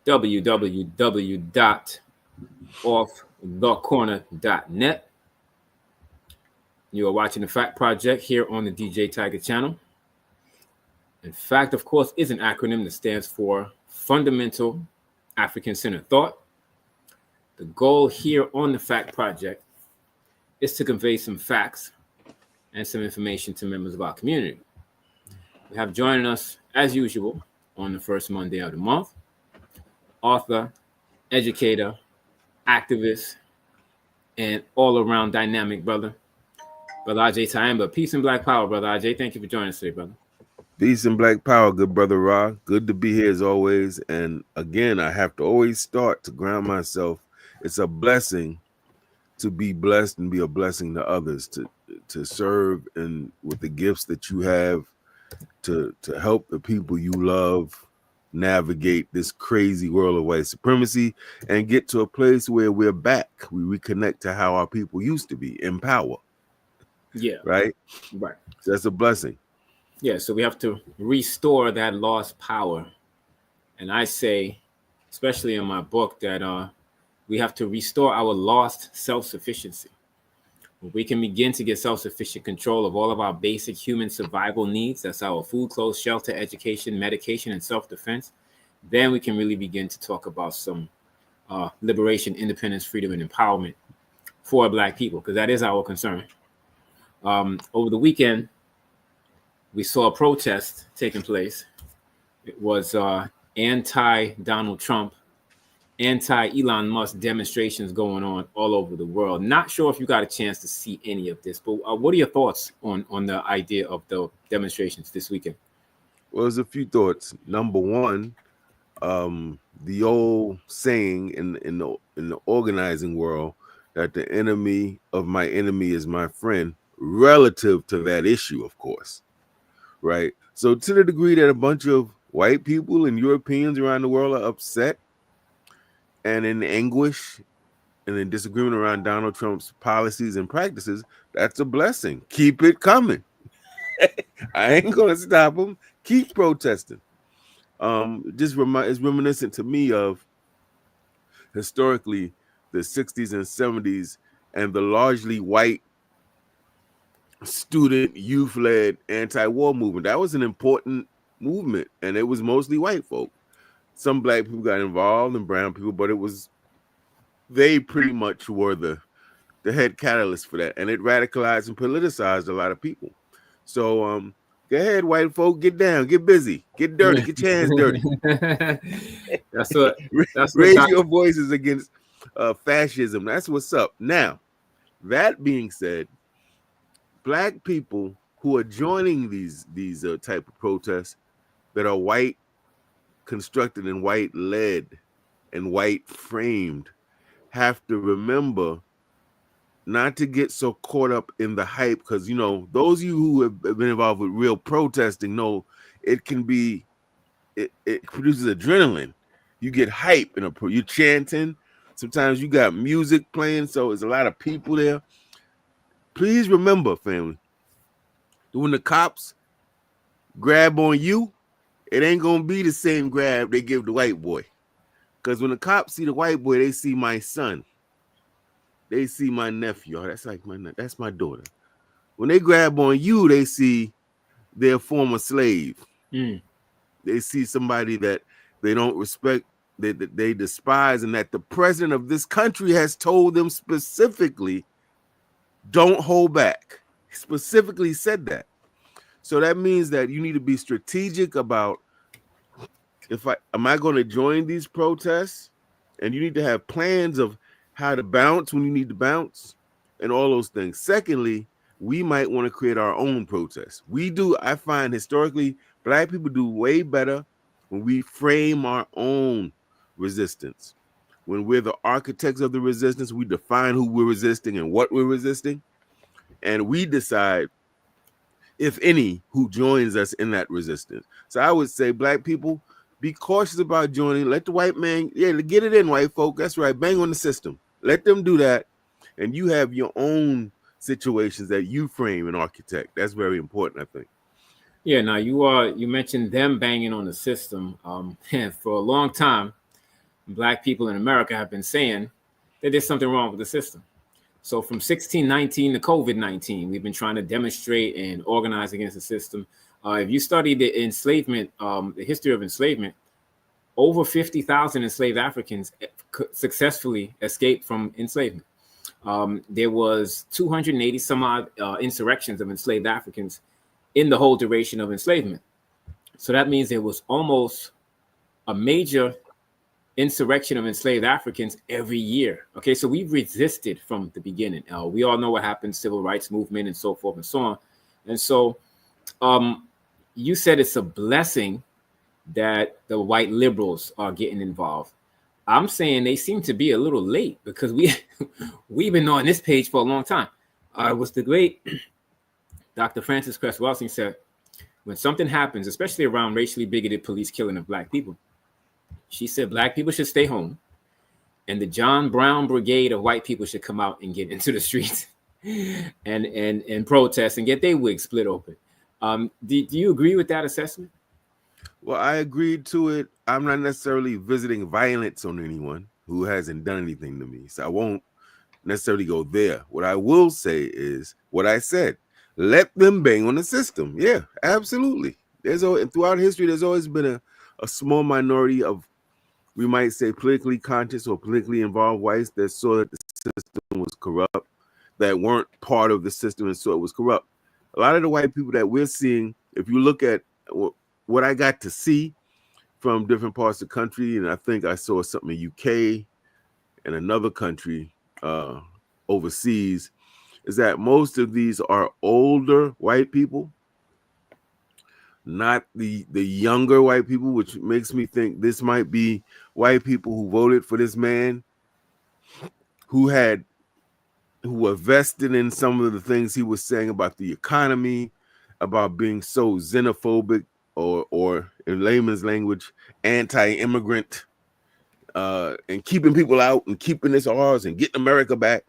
www.offthecorner.net. You are watching the Fact Project here on the DJ Tiger channel. And FACT, of course, is an acronym that stands for Fundamental African-Centered Thought. The goal here on the Fact Project is to convey some facts and some information to members of our community. We have joining us, as usual, on the first Monday of the month, author, educator, activist, and all-around dynamic brother Agyei Tyehimba. Peace and Black Power, brother Agyei. Thank you for joining us today, brother. Peace and Black Power, good brother Ra. Good to be here as always. And again, I have to always start to ground myself. It's a blessing to be blessed and be a blessing to others, to serve and with the gifts that you have to help the people you love navigate this crazy world of white supremacy and get to a place where we're back. We reconnect to how our people used to be in power. Yeah. Right? Right. So that's a blessing. Yeah, so we have to restore that lost power. And I say, especially in my book, that we have to restore our lost self-sufficiency. We can begin to get self-sufficient control of all of our basic human survival needs. That's our food, clothes, shelter, education, medication, and self-defense. Then we can really begin to talk about some liberation, independence, freedom, and empowerment for Black people, because that is our concern. Over the weekend, we saw a protest taking place. It was anti-Donald Trump, anti-Elon Musk demonstrations going on all over the world. Not sure if you got a chance to see any of this, but what are your thoughts on the idea of the demonstrations this weekend? Well, there's a few thoughts. Number one, the old saying in the organizing world that the enemy of my enemy is my friend, relative to that issue, of course. Right. So to the degree that a bunch of white people and Europeans around the world are upset and in anguish and in disagreement around Donald Trump's policies and practices, that's a blessing. Keep it coming. I ain't going to stop them. Keep protesting. It's reminiscent to me of historically the 60s and 70s and the largely white student youth-led anti-war movement. That was an important movement, and it was mostly white folk. Some Black people got involved and brown people, but they pretty much were the head catalyst for that, and it radicalized and politicized a lot of people. So go ahead, white folk, get down, get busy, get dirty, get your hands dirty. Raise your voices against fascism. That's what's up. Now, that being said, Black people who are joining these type of protests that are white constructed and white led and white framed have to remember not to get so caught up in the hype, because those of you who have been involved with real protesting know it can be it produces adrenaline. You get hype you're chanting. Sometimes you got music playing, so there's a lot of people there. Please remember, family, when the cops grab on you, it ain't gonna be the same grab they give the white boy. Because when the cops see the white boy, they see my son. They see my nephew. That's my daughter. When they grab on you, they see their former slave. They see somebody that they don't respect, that they despise, and that the president of this country has told them specifically, don't hold back. He specifically said that. So that means that you need to be strategic about am I going to join these protests? And you need to have plans of how to bounce when you need to bounce and all those things. Secondly, we might want to create our own protests. I find historically, Black people do way better when we frame our own resistance. When we're the architects of the resistance, we define who we're resisting and what we're resisting. And we decide, if any, who joins us in that resistance. So I would say, Black people, be cautious about joining. Let the white man, get it in, white folk. That's right. Bang on the system. Let them do that. And you have your own situations that you frame and architect. That's very important, I think. Yeah, now you mentioned them banging on the system. For a long time, Black people in America have been saying that there's something wrong with the system. So from 1619 to COVID-19, we've been trying to demonstrate and organize against the system. If you study the enslavement, the history of enslavement, over 50,000 enslaved Africans successfully escaped from enslavement. There was 280 some odd insurrections of enslaved Africans in the whole duration of enslavement. So that means there was almost a major insurrection of enslaved Africans every year. Okay, so we've resisted from the beginning. We all know what happened, civil rights movement and so forth and so on. And so you said it's a blessing that the white liberals are getting involved. I'm saying they seem to be a little late because we've been on this page for a long time. It was the great Dr. Frances Cress Welsing said, when something happens, especially around racially bigoted police killing of Black people, she said Black people should stay home and the John Brown brigade of white people should come out and get into the streets and protest and get their wigs split open. Do you agree with that assessment? Well, I agreed to it. I'm not necessarily visiting violence on anyone who hasn't done anything to me, so I won't necessarily go there. What I will say is what I said. Let them bang on the system. Yeah, absolutely. Throughout history, there's always been a small minority of, we might say, politically conscious or politically involved whites that saw that the system was corrupt, that weren't part of the system and saw it was corrupt. A lot of the white people that we're seeing, if you look at what I got to see from different parts of the country, and I think I saw something in UK and another country overseas, is that most of these are older white people, not the younger white people, which makes me think this might be white people who voted for this man, who were vested in some of the things he was saying about the economy, about being so xenophobic, or in layman's language, anti-immigrant, and keeping people out and keeping this ours and getting America back.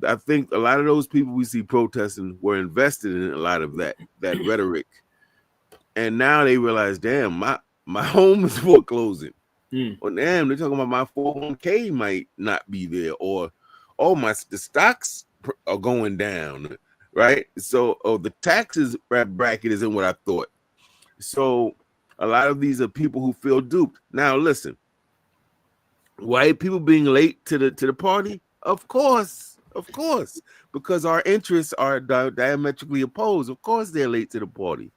I think a lot of those people we see protesting were invested in a lot of that rhetoric. And now they realize, damn, my home is foreclosing. Well, damn, they're talking about my 401k might not be there, or the stocks are going down, right? So the taxes bracket isn't what I thought. So a lot of these are people who feel duped. Now listen, white people being late to the party, of course, because our interests are diametrically opposed. Of course they're late to the party.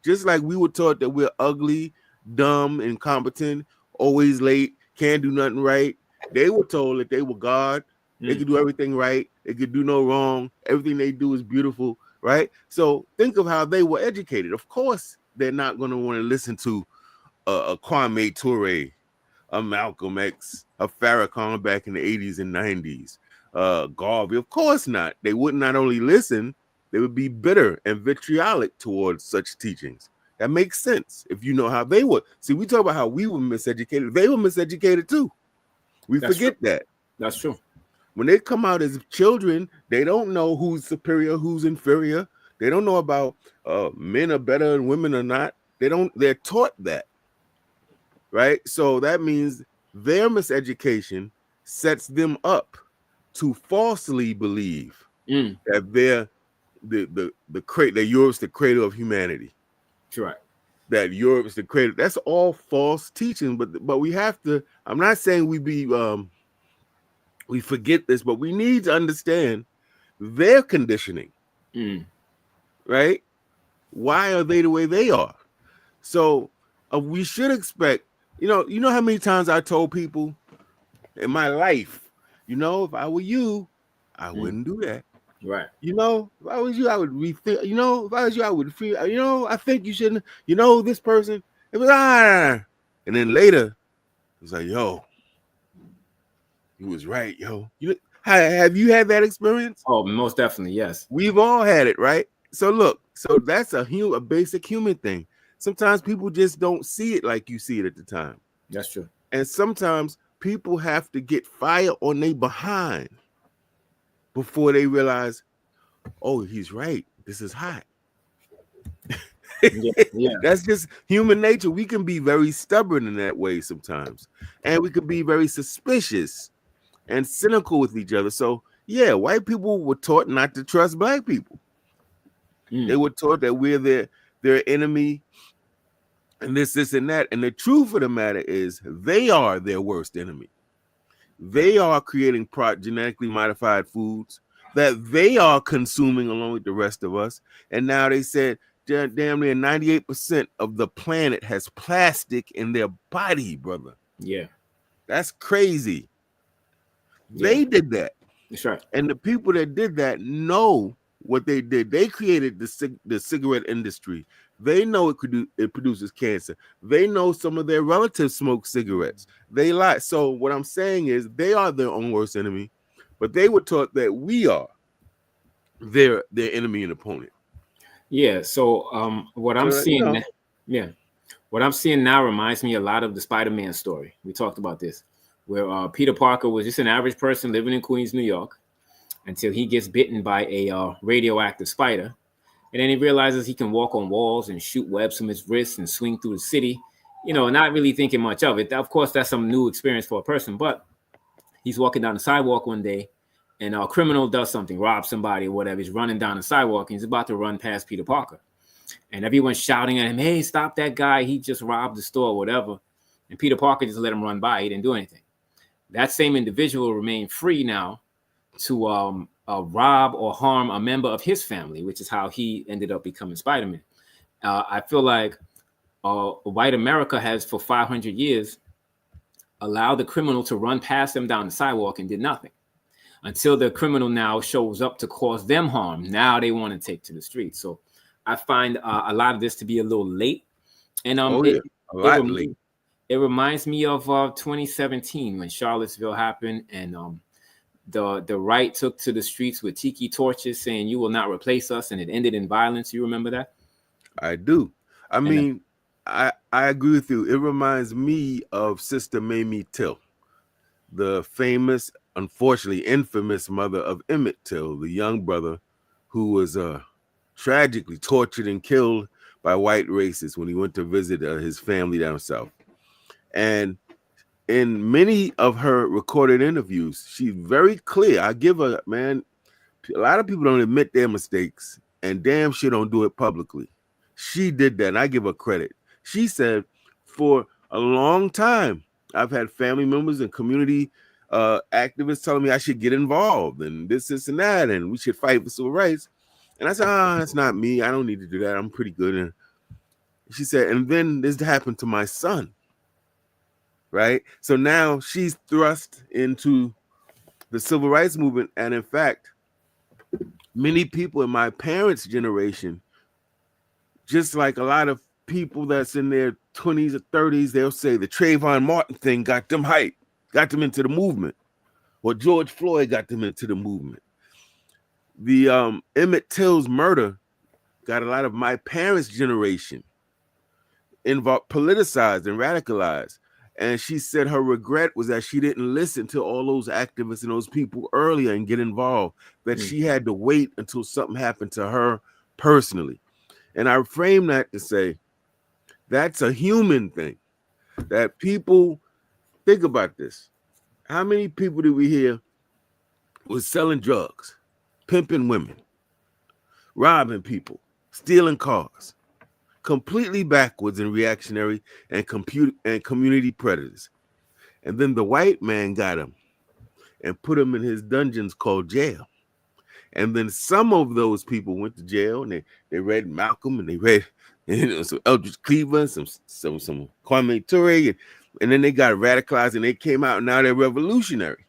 Just like we were taught that we're ugly, dumb, incompetent, always late, can't do nothing right. They were told that they were God. They could do everything right. They could do no wrong. Everything they do is beautiful, right? So think of how they were educated. Of course, they're not going to want to listen to a Kwame Ture, a Malcolm X, a Farrakhan back in the 80s and 90s, Garvey. Of course not. They would not only listen, they would be bitter and vitriolic towards such teachings. That makes sense if you know how they were. See, we talk about how we were miseducated. They were miseducated too. That's forget true. That. That's true. When they come out as children, they don't know who's superior, who's inferior. They don't know about men are better and women are not. They're taught that. Right? So that means their miseducation sets them up to falsely believe that they're that Europe's the cradle of humanity. Right. That Europe is the cradle. That's all false teaching. But we have to. I'm not saying we forget this, but we need to understand their conditioning. Right? Why are they the way they are? So we should expect. You know how many times I told people in my life, if I were you, I wouldn't do that. Right. If I was you, I would rethink. If I was you, I would feel. I think you shouldn't. This person. It was and then later, it was like, yo, he was right, yo. Have you had that experience? Oh, most definitely, yes. We've all had it, right? So look, that's a basic human thing. Sometimes people just don't see it like you see it at the time. That's true. And sometimes people have to get fire on their behind before they realize, oh, he's right. This is hot. Yeah, yeah, That's just human nature. We can be very stubborn in that way sometimes, and we can be very suspicious and cynical with each other. So yeah, white people were taught not to trust black people. They mm, were taught that we're their enemy, and this, and that. And the truth of the matter is, they are their worst enemy. They are creating genetically modified foods that they are consuming along with the rest of us. And now they said damn near 98% of the planet has plastic in their body, brother. yeah, That's crazy. yeah. They did that. That's right. And the people that did that know what they did. They created the cigarette industry. They know it produces cancer. They know some of their relatives smoke cigarettes. They lie. So what I'm saying is they are their own worst enemy, but they were taught that we are their enemy and opponent. Yeah. So what I'm So seeing, yeah, what I'm seeing now reminds me a lot of the Spider-Man story. We talked about this, where Peter Parker was just an average person living in Queens, New York, until he gets bitten by a radioactive spider. And then he realizes he can walk on walls and shoot webs from his wrists and swing through the city, not really thinking much of it. Of course, that's some new experience for a person, but he's walking down the sidewalk one day and a criminal does something, robs somebody or whatever. He's running down the sidewalk and he's about to run past Peter Parker. And everyone's shouting at him, hey, stop that guy. He just robbed the store, or whatever. And Peter Parker just let him run by. He didn't do anything. That same individual remained free now to rob or harm a member of his family, which is how he ended up becoming Spider-Man. I feel like white America has for 500 years allowed the criminal to run past them down the sidewalk and did nothing until the criminal now shows up to cause them harm. Now they want to take to the streets. So I find a lot of this to be a little late. And oh yeah, a lot late. it reminds me of 2017 when Charlottesville happened and the right took to the streets with tiki torches saying you will not replace us, and it ended in violence. You remember that? I do. I And mean, I agree with you. It reminds me of Sister Mamie Till, the famous, unfortunately infamous mother of Emmett Till, the young brother who was tragically tortured and killed by white racists when he went to visit his family down south. And in many of her recorded interviews, she's very clear. I give her, man, a lot of people don't admit their mistakes and damn sure don't do it publicly. She did that, and I give her credit. She said, for a long time, I've had family members and community activists telling me I should get involved and this, and that, and we should fight for civil rights. And I said, that's not me. I don't need to do that. I'm pretty good. And she said, and then this happened to my son. Right? So now she's thrust into the civil rights movement. And in fact, many people in my parents' generation, just like a lot of people that's in their 20s or 30s, they'll say the Trayvon Martin thing got them hyped, got them into the movement, or George Floyd got them into the movement. The Emmett Till's murder got a lot of my parents' generation involved, politicized and radicalized. And she said her regret was that she didn't listen to all those activists and those people earlier and get involved, that she had to wait until something happened to her personally. And I frame that to say that's a human thing, that people think about this. How many people did we hear was selling drugs, pimping women, robbing people, stealing cars, completely backwards and reactionary and community predators? And then the white man got him and put him in his dungeons called jail. And then some of those people went to jail and they read Malcolm and they read some Eldridge Cleaver, some Kwame Ture, and then they got radicalized and they came out and now they're revolutionary.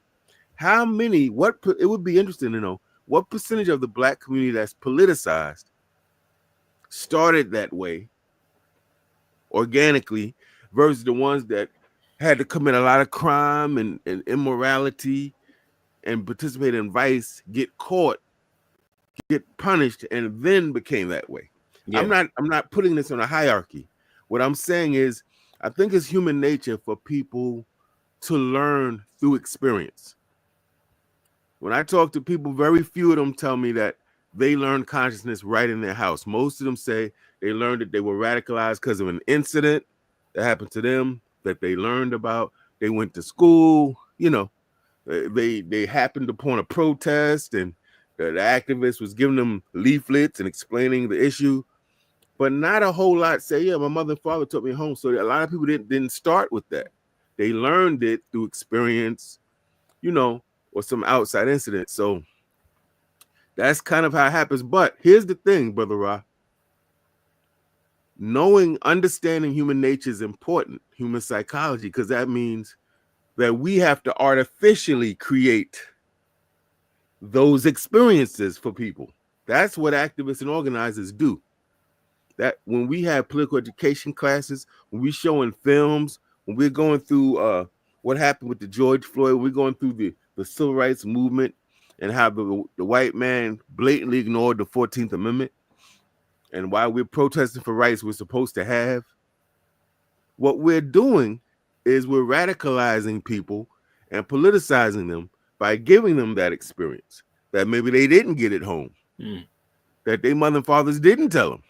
How many, it would be interesting to know what percentage of the black community that's politicized started that way organically versus the ones that had to commit a lot of crime and immorality and participate in vice, get caught, get punished, and then became that way. Yeah. I'm not putting this on a hierarchy. What I'm saying is I think it's human nature for people to learn through experience. When I talk to people, very few of them tell me that they learned consciousness right in their house. Most of them say they learned that they were radicalized because of an incident that happened to them that they learned about. They went to school, they happened upon a protest, and the activist was giving them leaflets and explaining the issue. But not a whole lot say, yeah, my mother and father took me home. So a lot of people didn't start with that. They learned it through experience, or some outside incident. So that's kind of how it happens. But here's the thing, Brother Ra. Understanding human nature is important, human psychology, because that means that we have to artificially create those experiences for people. That's what activists and organizers do. That when we have political education classes, when we're showing films, when we're going through what happened with the George Floyd, we're going through the civil rights movement and how the white man blatantly ignored the 14th Amendment, and why we're protesting for rights we're supposed to have. What we're doing is we're radicalizing people and politicizing them by giving them that experience that maybe they didn't get at home, that their mother and fathers didn't tell them.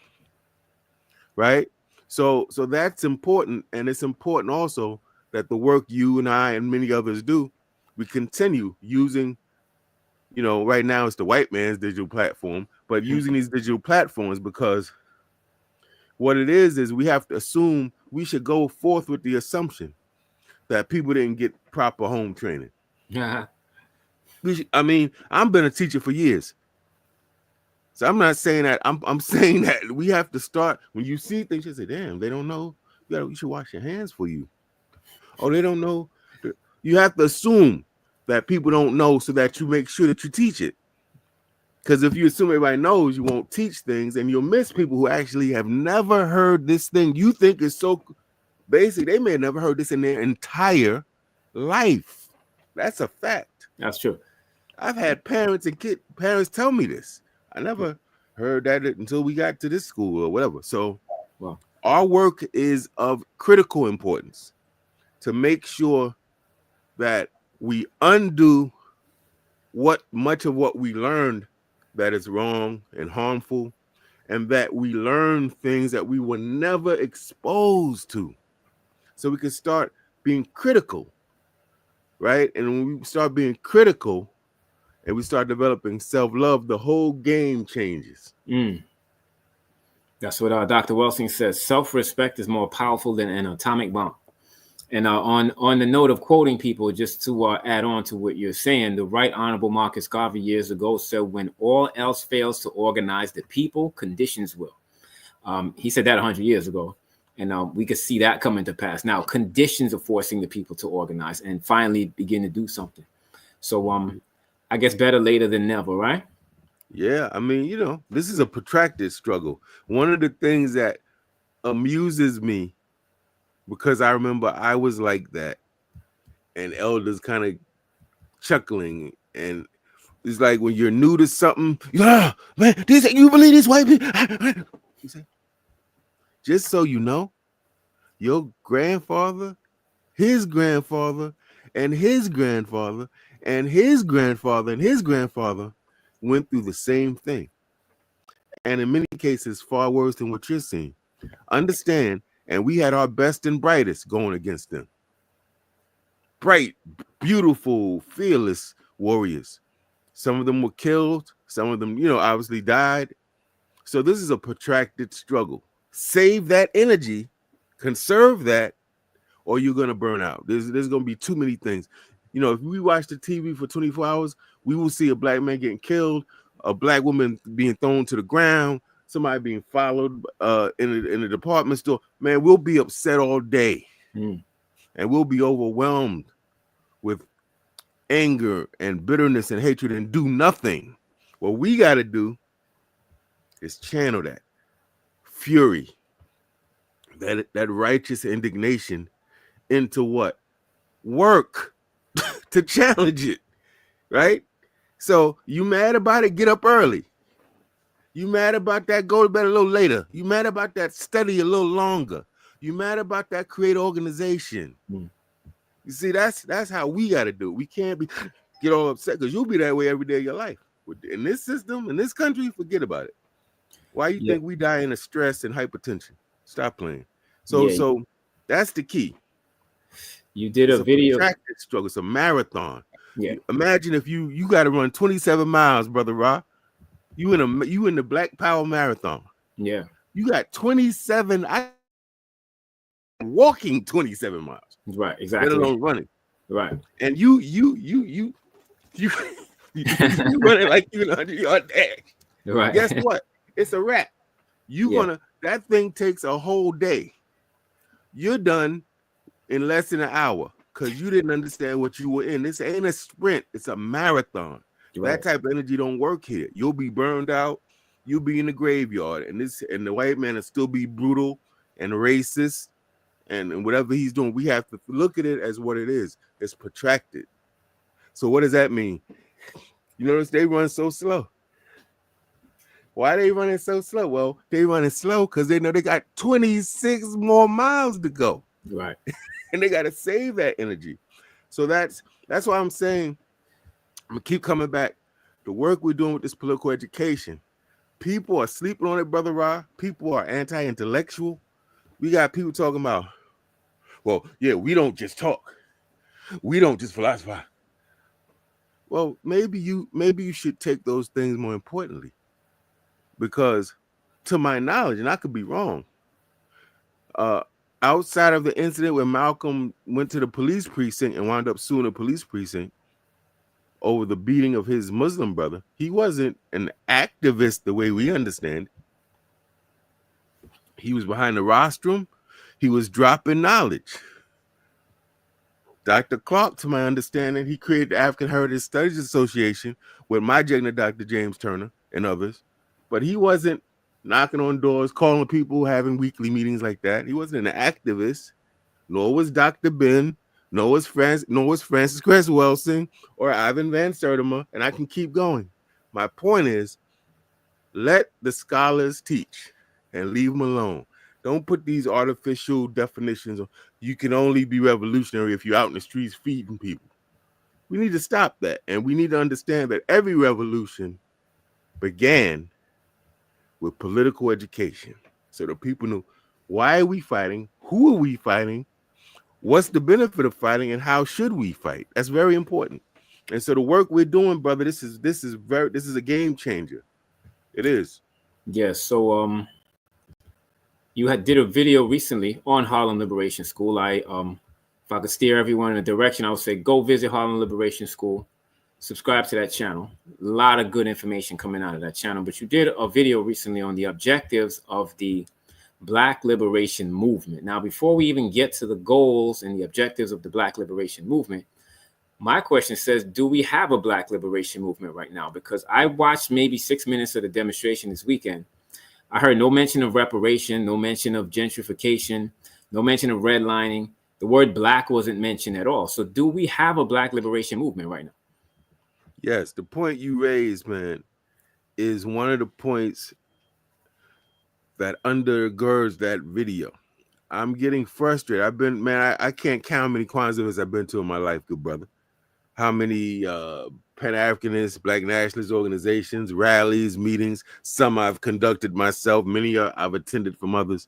Right? So that's important. And it's important also that the work you and I and many others do, we continue using, right now it's the white man's digital platform, but using these digital platforms, because what it is we have to assume we should go forth with the assumption that people didn't get proper home training. Yeah. I've been a teacher for years. So I'm not saying that. I'm saying that we have to start, when you see things, you say, damn, they don't know. You should wash your hands for you. Oh, they don't know. You have to assume that people don't know so that you make sure that you teach it. Because if you assume everybody knows, you won't teach things, and you'll miss people who actually have never heard this thing you think is so basic. They may have never heard this in their entire life. That's a fact. That's true. I've had parents tell me this. I never heard that until we got to this school or whatever. So our work is of critical importance to make sure that we undo much of what we learned that is wrong and harmful, and that we learn things that we were never exposed to. So we can start being critical, right? And when we start being critical, and we start developing self-love, the whole game changes. That's what Dr. Welsing says. Self-respect is more powerful than an atomic bomb. And on the note of quoting people, just to add on to what you're saying, the Right Honorable Marcus Garvey years ago said, when all else fails to organize the people, conditions will. He said that 100 years ago. And we could see that coming to pass. Now, conditions are forcing the people to organize and finally begin to do something. So I guess better later than never, right? Yeah, this is a protracted struggle. One of the things that amuses me, because I remember I was like that, and elders kind of chuckling, and it's like when you're new to something, man, you believe these white people? You say, just so you know, your grandfather, his grandfather, and his grandfather, and his grandfather, and his grandfather went through the same thing. And in many cases, far worse than what you're seeing. Understand, and we had our best and brightest going against them. Bright, beautiful, fearless warriors. Some of them were killed. Some of them, obviously died. So this is a protracted struggle. Save that energy, conserve that, or you're going to burn out. There's going to be too many things. If we watch the TV for 24 hours, we will see a black man getting killed, a black woman being thrown to the ground, somebody being followed in a department store. Man, we'll be upset all day. And we'll be overwhelmed with anger and bitterness and hatred and do nothing. What we got to do is channel that fury, that righteous indignation into what? Work to challenge it, right? So you mad about it, get up early. You mad about that, go to bed a little later. You mad about that, study a little longer. You mad about that, create organization. You see, that's how we got to do it. We can't get all upset, because you'll be that way every day of your life. In this system, in this country, forget about it. Why you Yeah. think we die in stress and hypertension? Stop playing. So Yeah. so that's the key. You did a It's a video. protracted struggle. It's a marathon. Yeah. Imagine if you got to run 27 miles, brother Ra. You in the Black Power Marathon. Yeah. You got 27. I walking 27 miles, Right. let Exactly. alone running. Right. And you you running like you in a 100-yard dash. Right. Guess what? It's a wrap. Yeah. That thing takes a whole day. You're done in less than an hour because you didn't understand what you were in. This ain't a sprint, it's a marathon. Right. That type of energy don't work here. You'll be burned out, you'll be in the graveyard, and the white man will still be brutal and racist and whatever he's doing. We have to look at it as what it is. It's protracted. So what does that mean? You notice they run so slow. Why they running so slow? Well, they running slow because they know they got 26 more miles to go. Right. And they got to save that energy. So that's why I'm saying, I'm gonna keep coming back. The work we're doing with this political education, people are sleeping on it, brother Ra. People are anti-intellectual. We got people talking about, well, yeah, we don't just talk. We don't just philosophize. Well, maybe you should take those things more importantly. Because to my knowledge, and I could be wrong, outside of the incident where Malcolm went to the police precinct and wound up suing the police precinct over the beating of his Muslim brother, he wasn't an activist the way we understand. He was behind the rostrum. He was dropping knowledge. Dr. Clark, to my understanding, he created the African Heritage Studies Association with my Jigna, Dr. James Turner, and others. But he wasn't knocking on doors, calling people, having weekly meetings like that. He wasn't an activist, nor was Dr. Ben, nor was Francis Cress Welsing or Ivan Van Sertima, and I can keep going. My point is, let the scholars teach and leave them alone. Don't put these artificial definitions of you can only be revolutionary if you're out in the streets feeding people. We need to stop that, and we need to understand that every revolution began with political education. So the people know, why are we fighting? Who are we fighting? What's the benefit of fighting, and how should we fight? That's very important. And so the work we're doing, brother, this is a game changer. It is. Yeah. So you did a video recently on Harlem Liberation School. If I could steer everyone in a direction, I would say go visit Harlem Liberation School. Subscribe to that channel. A lot of good information coming out of that channel. But you did a video recently on the objectives of the Black Liberation Movement. Now, before we even get to the goals and the objectives of the Black Liberation Movement, my question says, do we have a Black Liberation Movement right now? Because I watched maybe 6 minutes of the demonstration this weekend. I heard no mention of reparation, no mention of gentrification, no mention of redlining. The word black wasn't mentioned at all. So do we have a Black Liberation Movement right now? Yes, the point you raised, man, is one of the points that undergirds that video. I'm getting frustrated. I can't count how many Kwanzaa events I've been to in my life, good brother. How many Pan-Africanist, Black nationalist organizations, rallies, meetings. Some I've conducted myself. Many I've attended from others.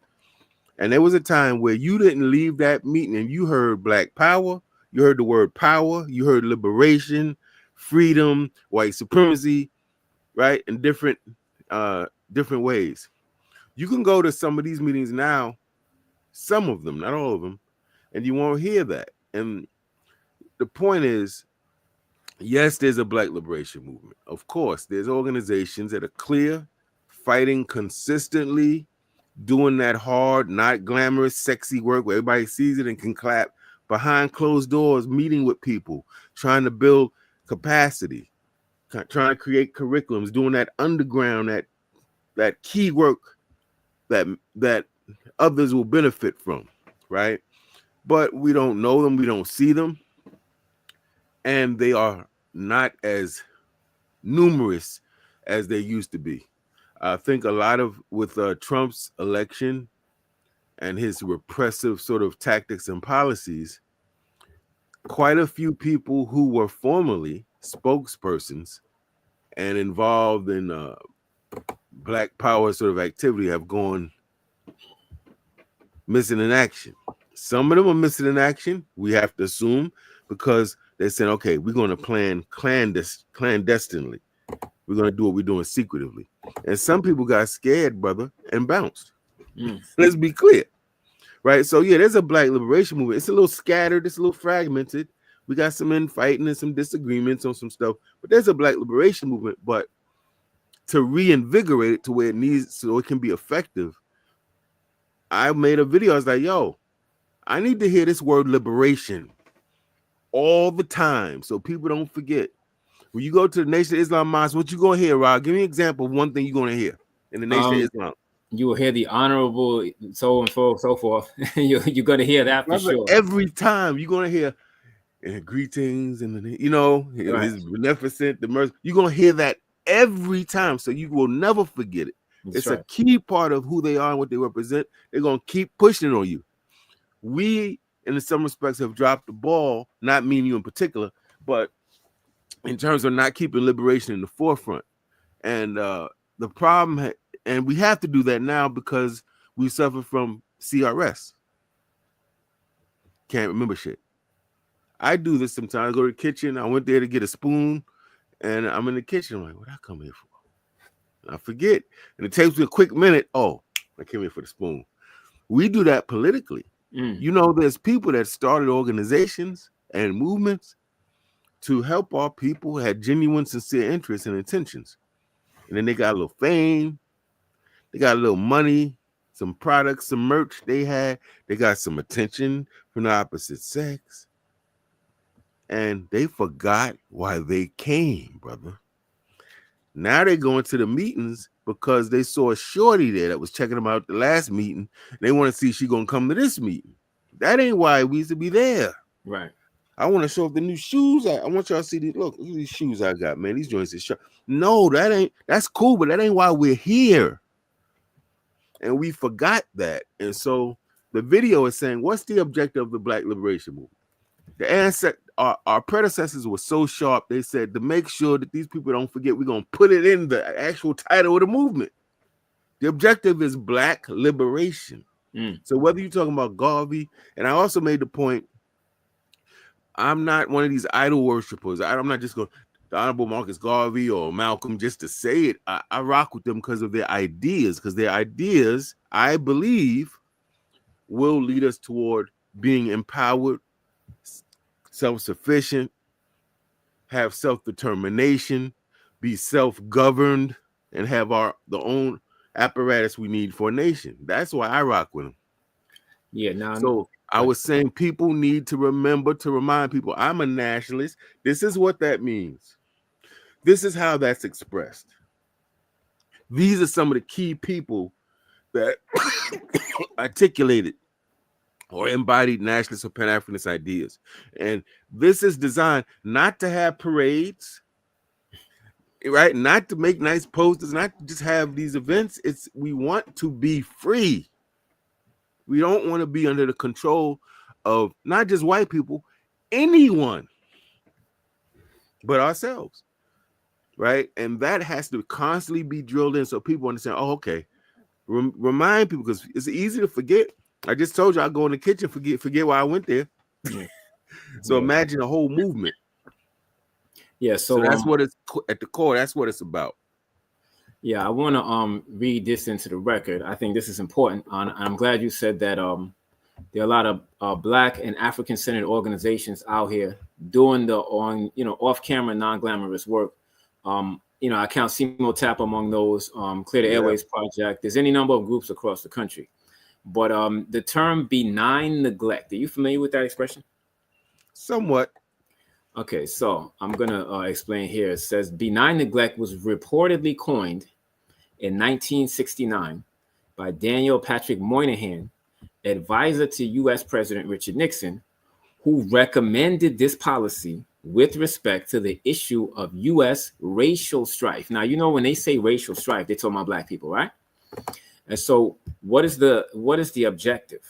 And there was a time where you didn't leave that meeting and you heard Black power. You heard the word power. You heard liberation, freedom, white supremacy, right? In different ways. You can go to some of these meetings now, some of them, not all of them, and you won't hear that. And the point is, yes, there's a Black liberation movement. Of course, there's organizations that are clear, fighting consistently, doing that hard, not glamorous, sexy work where everybody sees it and can clap, behind closed doors, meeting with people, trying to build capacity, trying to create curriculums, doing that underground, that key work that others will benefit from, right? But we don't know them, we don't see them, and they are not as numerous as they used to be. I think a lot of with Trump's election and his repressive sort of tactics and policies, quite a few people who were formerly spokespersons and involved in Black Power sort of activity have gone missing in action. Some of them are missing in action, we have to assume, because they said, okay, we're going to plan clandestinely. We're going to do what we're doing secretively. And some people got scared, brother, and bounced. Let's be clear. Right? So, yeah, there's a Black liberation movement. It's a little scattered. It's a little fragmented. We got some infighting and some disagreements on some stuff. But there's a Black liberation movement. But to reinvigorate it to where it needs, so it can be effective, I made a video. I was like, yo, I need to hear this word liberation all the time so people don't forget. When you go to the Nation of Islam mosque, what you gonna hear, Rob? Give me an example of one thing you're gonna hear in the Nation of Islam. You will hear the honorable so and so forth. You're gonna hear that for sure. Every time you're gonna hear greetings and Right. his beneficent, the mercy. You're gonna hear that every time, so you will never forget it. It's a key part of who they are and what they represent. They're gonna keep pushing it on you. We, in some respects, have dropped the ball, not meaning you in particular, but in terms of not keeping liberation in the forefront. And the problem, and we have to do that now because we suffer from CRS. Can't remember shit. I do this sometimes. I go to the kitchen. I went there to get a spoon, and I'm in the kitchen. I'm like, what I come here for? And I forget. And it takes me a quick minute. Oh, I came here for the spoon. We do that politically. You know, there's people that started organizations and movements to help our people who had genuine, sincere interests and intentions. And then they got a little fame. They got a little money, some products, some merch they had. They got some attention from the opposite sex. And they forgot why they came, brother. Now they're going to the meetings because they saw a shorty there that was checking them out the last meeting. They want to see if she's going to come to this meeting. That ain't why we used to be there. Right. I want to show up the new shoes. I want y'all to see these. Look at these shoes I got, man. These joints is sharp. No, that's cool, but that ain't why we're here. And we forgot that. And so the video is saying, what's the objective of the Black liberation movement? Our predecessors were so sharp, they said, to make sure that these people don't forget, we're going to put it in the actual title of the movement. The objective is Black liberation. So whether you're talking about Garvey, and I also made the point, I'm not one of these idol worshipers. I'm not just going, the Honorable Marcus Garvey or Malcolm just to say it. I rock with them because of their ideas, because their ideas, I believe, will lead us toward being empowered, self-sufficient, have self-determination, be self-governed, and have the own apparatus we need for a nation. That's why I rock with them. Yeah. Now, so I was saying people need to remember to remind people, I'm a nationalist. This is what that means. This is how that's expressed. These are some of the key people that articulated or embodied nationalist or Pan-Africanist ideas. And this is designed not to have parades, right? Not to make nice posters, not to just have these events. We want to be free. We don't want to be under the control of not just white people, anyone but ourselves, right? And that has to constantly be drilled in so people understand, oh, okay. Remind people, because it's easy to forget. I just told you I go in the kitchen, forget why I went there. So imagine a whole movement. Yeah, so that's what it's at the core. That's what it's about. Yeah, I want to read this into the record. I think this is important. I'm glad you said that there are a lot of Black and African-centered organizations out here doing the off-camera, non-glamorous work. I count Simo Tap among those. Clear the Airways Project. There's any number of groups across the country. But the term benign neglect, are you familiar with that expression? Somewhat. Okay, so I'm going to explain here. It says benign neglect was reportedly coined in 1969 by Daniel Patrick Moynihan, advisor to U.S. President Richard Nixon, who recommended this policy with respect to the issue of U.S. racial strife. Now, when they say racial strife, they're talking about Black people, right? And so what is the objective?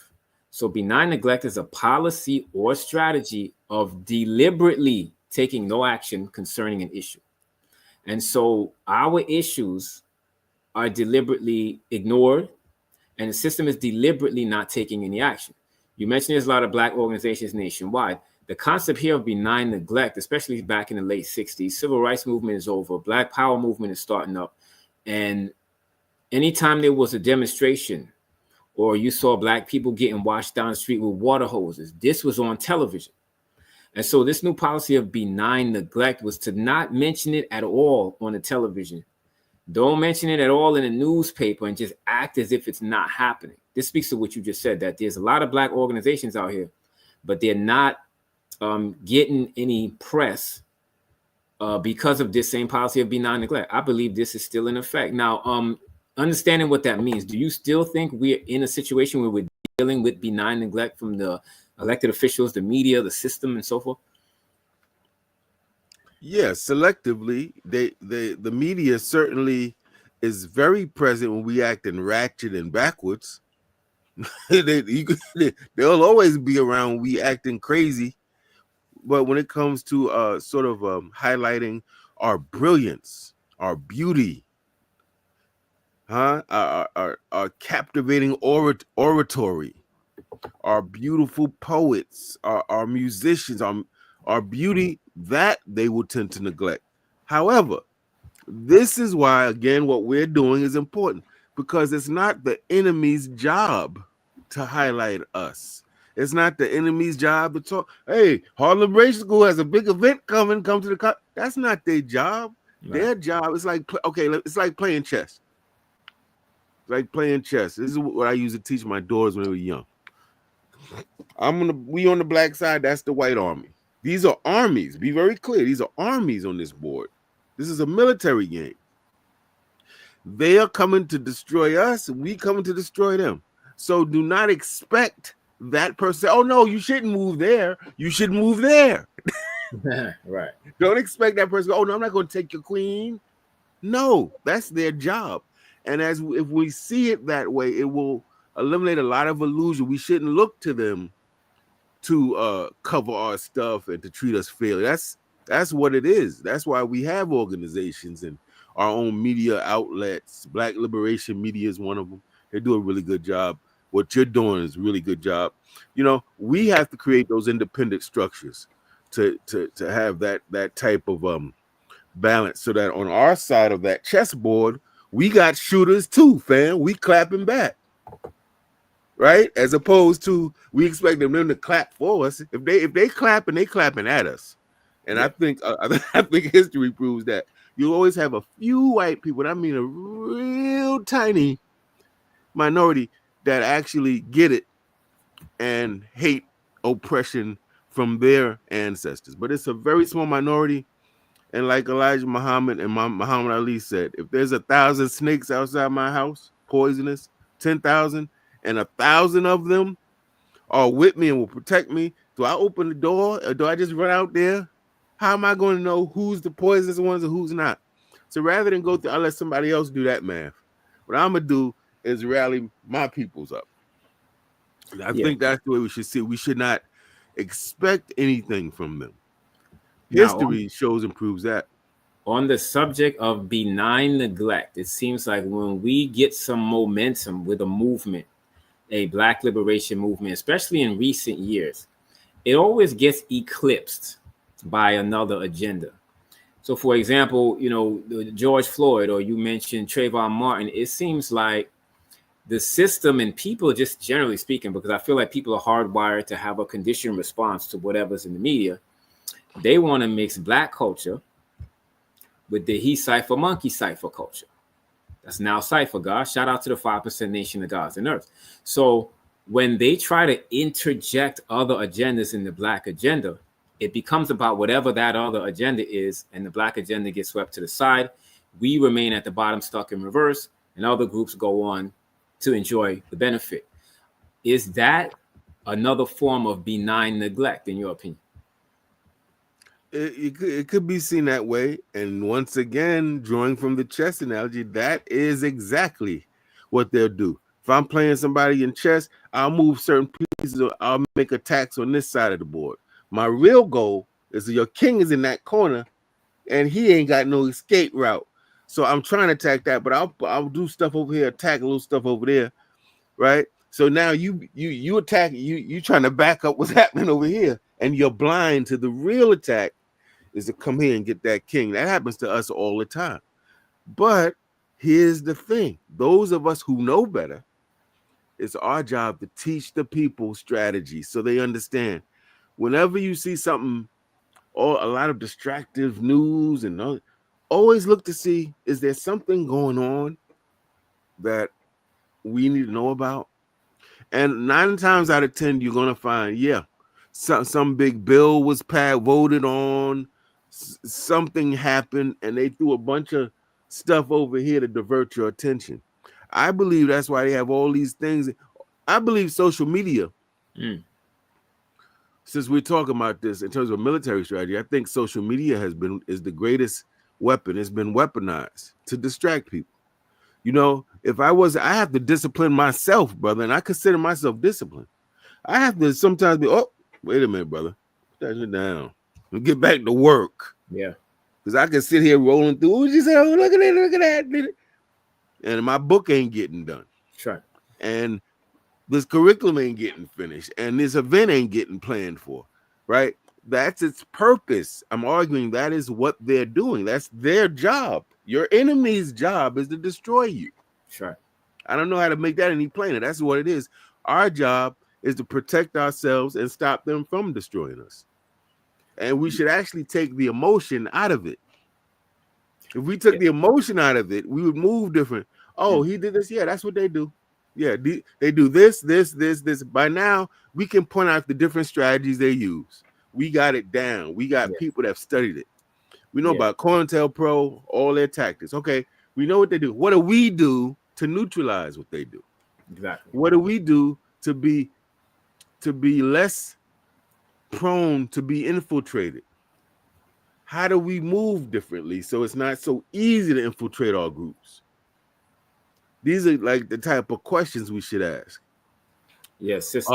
So benign neglect is a policy or strategy of deliberately taking no action concerning an issue. And so our issues are deliberately ignored, and the system is deliberately not taking any action. You mentioned there's a lot of Black organizations nationwide. The concept here of benign neglect, especially back in the late 60s, civil rights movement is over, Black power movement is starting up. And anytime there was a demonstration or you saw Black people getting washed down the street with water hoses, this was on television. And so this new policy of benign neglect was to not mention it at all on the television. Don't mention it at all in the newspaper and just act as if it's not happening. This speaks to what you just said, that there's a lot of Black organizations out here, but they're not getting any press because of this same policy of benign neglect. I believe this is still in effect. Now, understanding what that means, do you still think we're in a situation where we're dealing with benign neglect from the elected officials, the media, the system, and so forth? Yeah, selectively, the media certainly is very present when we acting ratchet and backwards. They'll always be around when we acting crazy. But when it comes to sort of highlighting our brilliance, our beauty, our captivating oratory, our beautiful poets, our musicians, our beauty, that they will tend to neglect. However, this is why, again, what we're doing is important, because it's not the enemy's job to highlight us. It's not the enemy's job to talk. Hey, Harlem Liberation School has a big event coming. Come to the. That's not their job. Right. Their job is like, okay, it's like playing chess. It's like playing chess. This is what I used to teach my daughters when they were young. We on the Black side. That's the white army. These are armies. Be very clear. These are armies on this board. This is a military game. They are coming to destroy us, and we coming to destroy them. So do not expect that person. Oh no, you shouldn't move there. You should move there. Right. Don't expect that person. Oh no, I'm not going to take your queen. No, that's their job. And if we see it that way, it will eliminate a lot of illusion. We shouldn't look to them to cover our stuff and to treat us fairly. That's what it is. That's why we have organizations and our own media outlets. Black Liberation Media is one of them. They do a really good job. What you're doing is a really good job. You know, we have to create those independent structures to have that type of balance, so that on our side of that chessboard, we got shooters too, fam. We clapping back. Right? As opposed to we expect them to clap for us. If they clapping, they clapping at us. And yeah. I think history proves that. You always have a few white people, I mean a real tiny minority, that actually get it and hate oppression from their ancestors. But it's a very small minority. And like Elijah Muhammad and Muhammad Ali said, if there's 1,000 snakes outside my house, poisonous, 10,000, and 1,000 of them are with me and will protect me, do I open the door or do I just run out there? How am I going to know who's the poisonous ones and who's not? So rather than go through, I'll let somebody else do that math. What I'm going to do is rally my peoples up. I think that's the way we should see it. We should not expect anything from them. History shows and proves that. On the subject of benign neglect, it seems like when we get some momentum with a movement, a Black liberation movement, especially in recent years, it always gets eclipsed by another agenda. So, for example, you know, George Floyd, or you mentioned Trayvon Martin, it seems like the system and people, just generally speaking, because I feel like people are hardwired to have a conditioned response to whatever's in the media. They want to mix Black culture with the he cipher, monkey cipher culture. That's now cipher, God. Shout out to the 5% nation of gods and earth. So when they try to interject other agendas in the Black agenda, it becomes about whatever that other agenda is, and the Black agenda gets swept to the side. We remain at the bottom, stuck in reverse, and other groups go on to enjoy the benefit. Is that another form of benign neglect, in your opinion? It could be seen that way. And once again, drawing from the chess analogy, that is exactly what they'll do. If I'm playing somebody in chess, I'll move certain pieces, or I'll make attacks on this side of the board. My real goal is that your king is in that corner. and he ain't got no escape route. So I'm trying to attack that, but I'll do stuff over here, attack a little stuff over there, right? So now you attack, you trying to back up what's happening over here, and you're blind to the real attack is to come here and get that king. That happens to us all the time. But here's the thing: those of us who know better, it's our job to teach the people strategy so they understand. Whenever you see something, or a lot of distractive news, and always look to see, is there something going on that we need to know about? And 9 times out of 10, you're gonna find, yeah, some big bill was passed, voted on, something happened, and they threw a bunch of stuff over here to divert your attention. I believe that's why they have all these things. I believe social media, since we're talking about this in terms of military strategy, I think social media is the greatest weapon. It's been weaponized to distract people. You know, I have to discipline myself, brother, and I consider myself disciplined. I have to sometimes be, oh, wait a minute, brother, put that shit down and get back to work. Yeah. Because I can sit here rolling through. What you say? Oh, look at that. And my book ain't getting done. Sure. And this curriculum ain't getting finished, and this event ain't getting planned for, right? That's its purpose. I'm arguing that is what they're doing. That's their job. Your enemy's job is to destroy you. Sure. I don't know how to make that any plainer. That's what it is. Our job is to protect ourselves and stop them from destroying us. And we should actually take the emotion out of it. If we took the emotion out of it, we would move different. Oh, he did this. Yeah, that's what they do. Yeah, they do this. By now, we can point out the different strategies they use. We got it down. We got people that have studied it. We know about COINTELPRO, all their tactics. Okay, we know what they do. What do we do to neutralize what they do? Exactly. What do we do to be less prone to be infiltrated? How do we move differently so it's not so easy to infiltrate our groups? These are like the type of questions we should ask. Yes. There's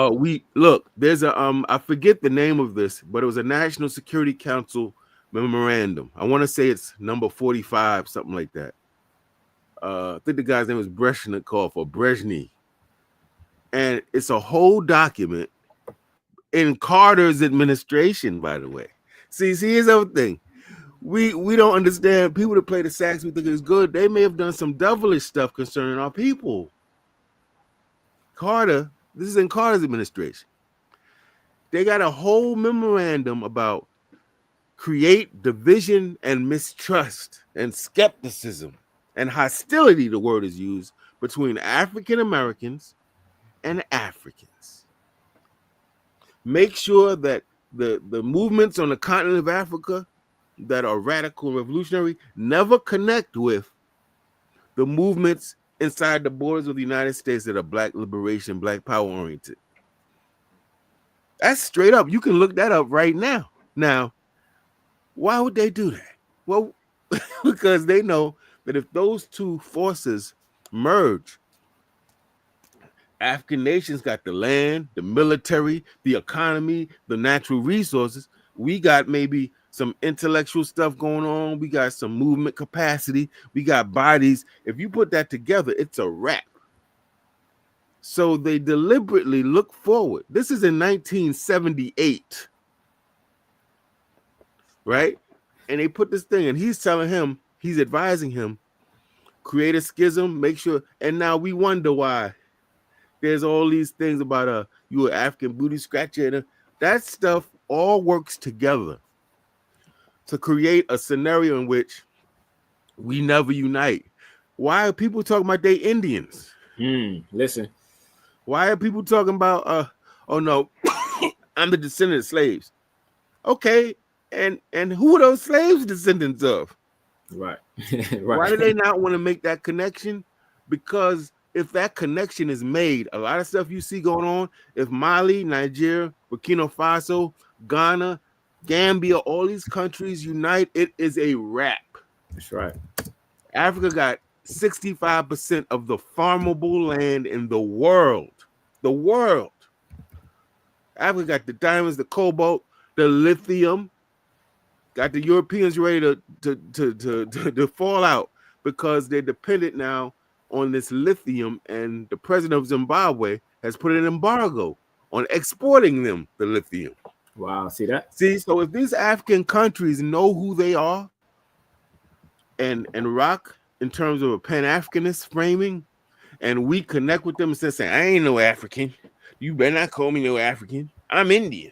a I forget the name of this, but it was a National Security Council memorandum. I want to say it's number 45, something like that. I think the guy's name was Brezhnev or Brezhnev. And it's a whole document in Carter's administration, by the way. See, here's the other thing. We don't understand. People that play the sax, we think it's good. They may have done some devilish stuff concerning our people. Carter, this is in Carter's administration. They got a whole memorandum about create division and mistrust and skepticism and hostility, the word is used, between African Americans and Africans. Make sure that the movements on the continent of Africa that are radical and revolutionary never connect with the movements inside the borders of the United States that are Black liberation, Black power oriented. That's straight up. You can look that up right now. Now, why would they do that? Well, because they know that if those two forces merge, African nations got the land, the military, the economy, the natural resources. We got maybe some intellectual stuff going on. We got some movement capacity. We got bodies. If you put that together, it's a wrap. So they deliberately look forward. This is in 1978, right? And they put this thing, and he's telling him, he's advising him, create a schism, make sure. And now we wonder why there's all these things about you an African booty scratcher. That stuff all works together to create a scenario in which we never unite. Why are people talking about they Indians? Listen. Why are people talking about oh no, I'm the descendant of slaves? Okay, and who are those slaves descendants of? Right. Right. Why do they not want to make that connection? Because if that connection is made, a lot of stuff you see going on, if Mali, Nigeria, Burkina Faso, Ghana, Gambia, all these countries unite, it is a wrap. That's right. Africa got 65% of the farmable land in the world. The world. Africa got the diamonds, the cobalt, the lithium, got the Europeans ready to fall out because they're dependent now on this lithium, and the president of Zimbabwe has put an embargo on exporting them the lithium. Wow, see that? See, so if these African countries know who they are and rock in terms of a Pan-Africanist framing, and we connect with them and say, I ain't no African. You better not call me no African. I'm Indian.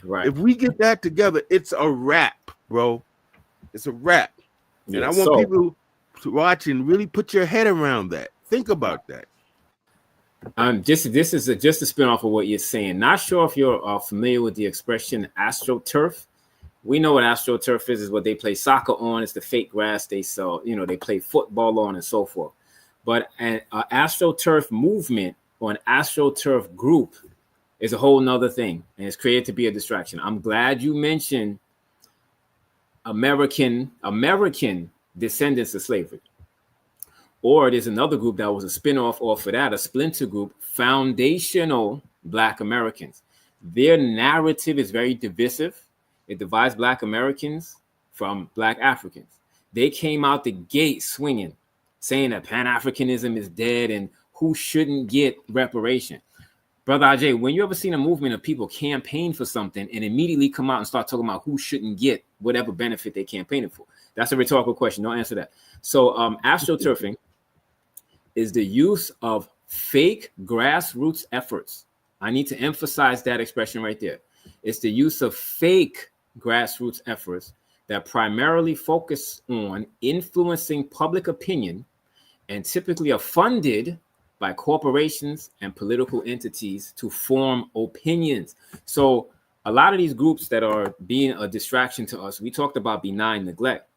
Right. If we get that together, it's a wrap, bro. It's a wrap. Yeah, and I want so, people to watch and really put your head around that. Think about that. This is just a spin off of what you're saying. Not sure if you're familiar with the expression astroturf. We know what astroturf is what they play soccer on. It's the fake grass they sell, they play football on and so forth. But an astroturf movement or an astroturf group is a whole nother thing, and it's created to be a distraction. I'm glad you mentioned American descendants of slavery. Or there's another group that was a spin-off off of that, a splinter group, Foundational Black Americans. Their narrative is very divisive. It divides Black Americans from Black Africans. They came out the gate swinging, saying that Pan-Africanism is dead and who shouldn't get reparation. Brother Agyei, when you ever seen a movement of people campaign for something and immediately come out and start talking about who shouldn't get whatever benefit they campaigning for? That's a rhetorical question. Don't answer that. So astroturfing is the use of fake grassroots efforts. I need to emphasize that expression right there. It's the use of fake grassroots efforts that primarily focus on influencing public opinion and typically are funded by corporations and political entities to form opinions. So a lot of these groups that are being a distraction to us, we talked about benign neglect,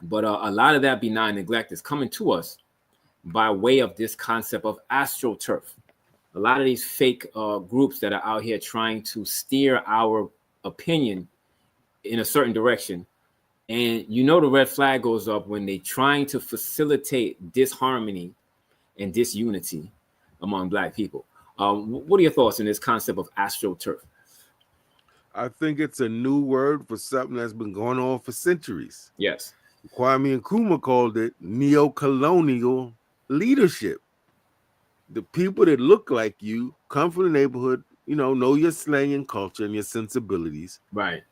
but a lot of that benign neglect is coming to us by way of this concept of astroturf. A lot of these fake groups that are out here trying to steer our opinion in a certain direction. And the red flag goes up when they're trying to facilitate disharmony and disunity among Black people. What are your thoughts on this concept of astroturf? I think it's a new word for something that's been going on for centuries. Yes. Kwame Nkrumah called it neo-colonial leadership. The people that look like you come from the neighborhood, know your slang and culture and your sensibilities. Right.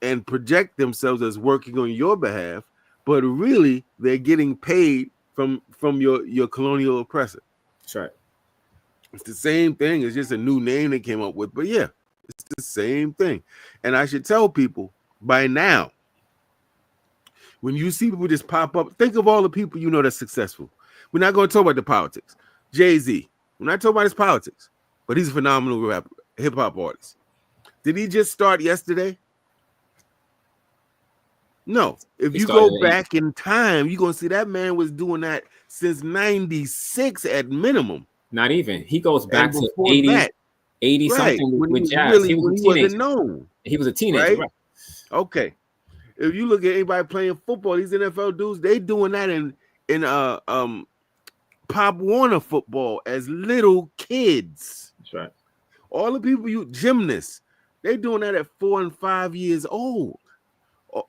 And project themselves as working on your behalf, but really they're getting paid from your colonial oppressor. That's right. It's the same thing. It's just a new name they came up with. But yeah, it's the same thing. And I should tell people by now, when you see people just pop up, think of all the people that's successful. We're not going to talk about the politics. Jay-Z, we're not talking about his politics, but he's a phenomenal hip-hop artist. Did he just start yesterday? No. If you go back in time, you're going to see that man was doing that since 96 at minimum. Not even. He goes back to 80 right, something when with jazz. He wasn't known. He was a teenager. Right? Okay. If you look at anybody playing football, these NFL dudes, they doing that in Pop Warner football as little kids. That's right. All the people gymnasts, they doing that at 4 and 5 years old.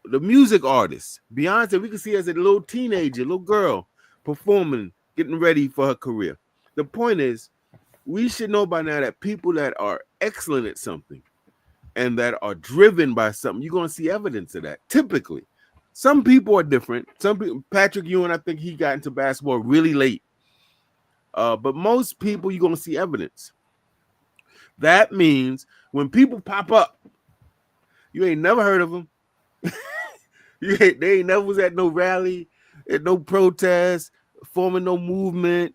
The music artists, Beyonce, we can see as a little teenager, little girl performing, getting ready for her career. The point is, we should know by now that people that are excellent at something and that are driven by something, you're going to see evidence of that. Typically, some people are different. Some people, Patrick Ewing, I think he got into basketball really late. But most people, you're going to see evidence. That means when people pop up, you ain't never heard of them. They ain't never was at no rally, at no protest, forming no movement.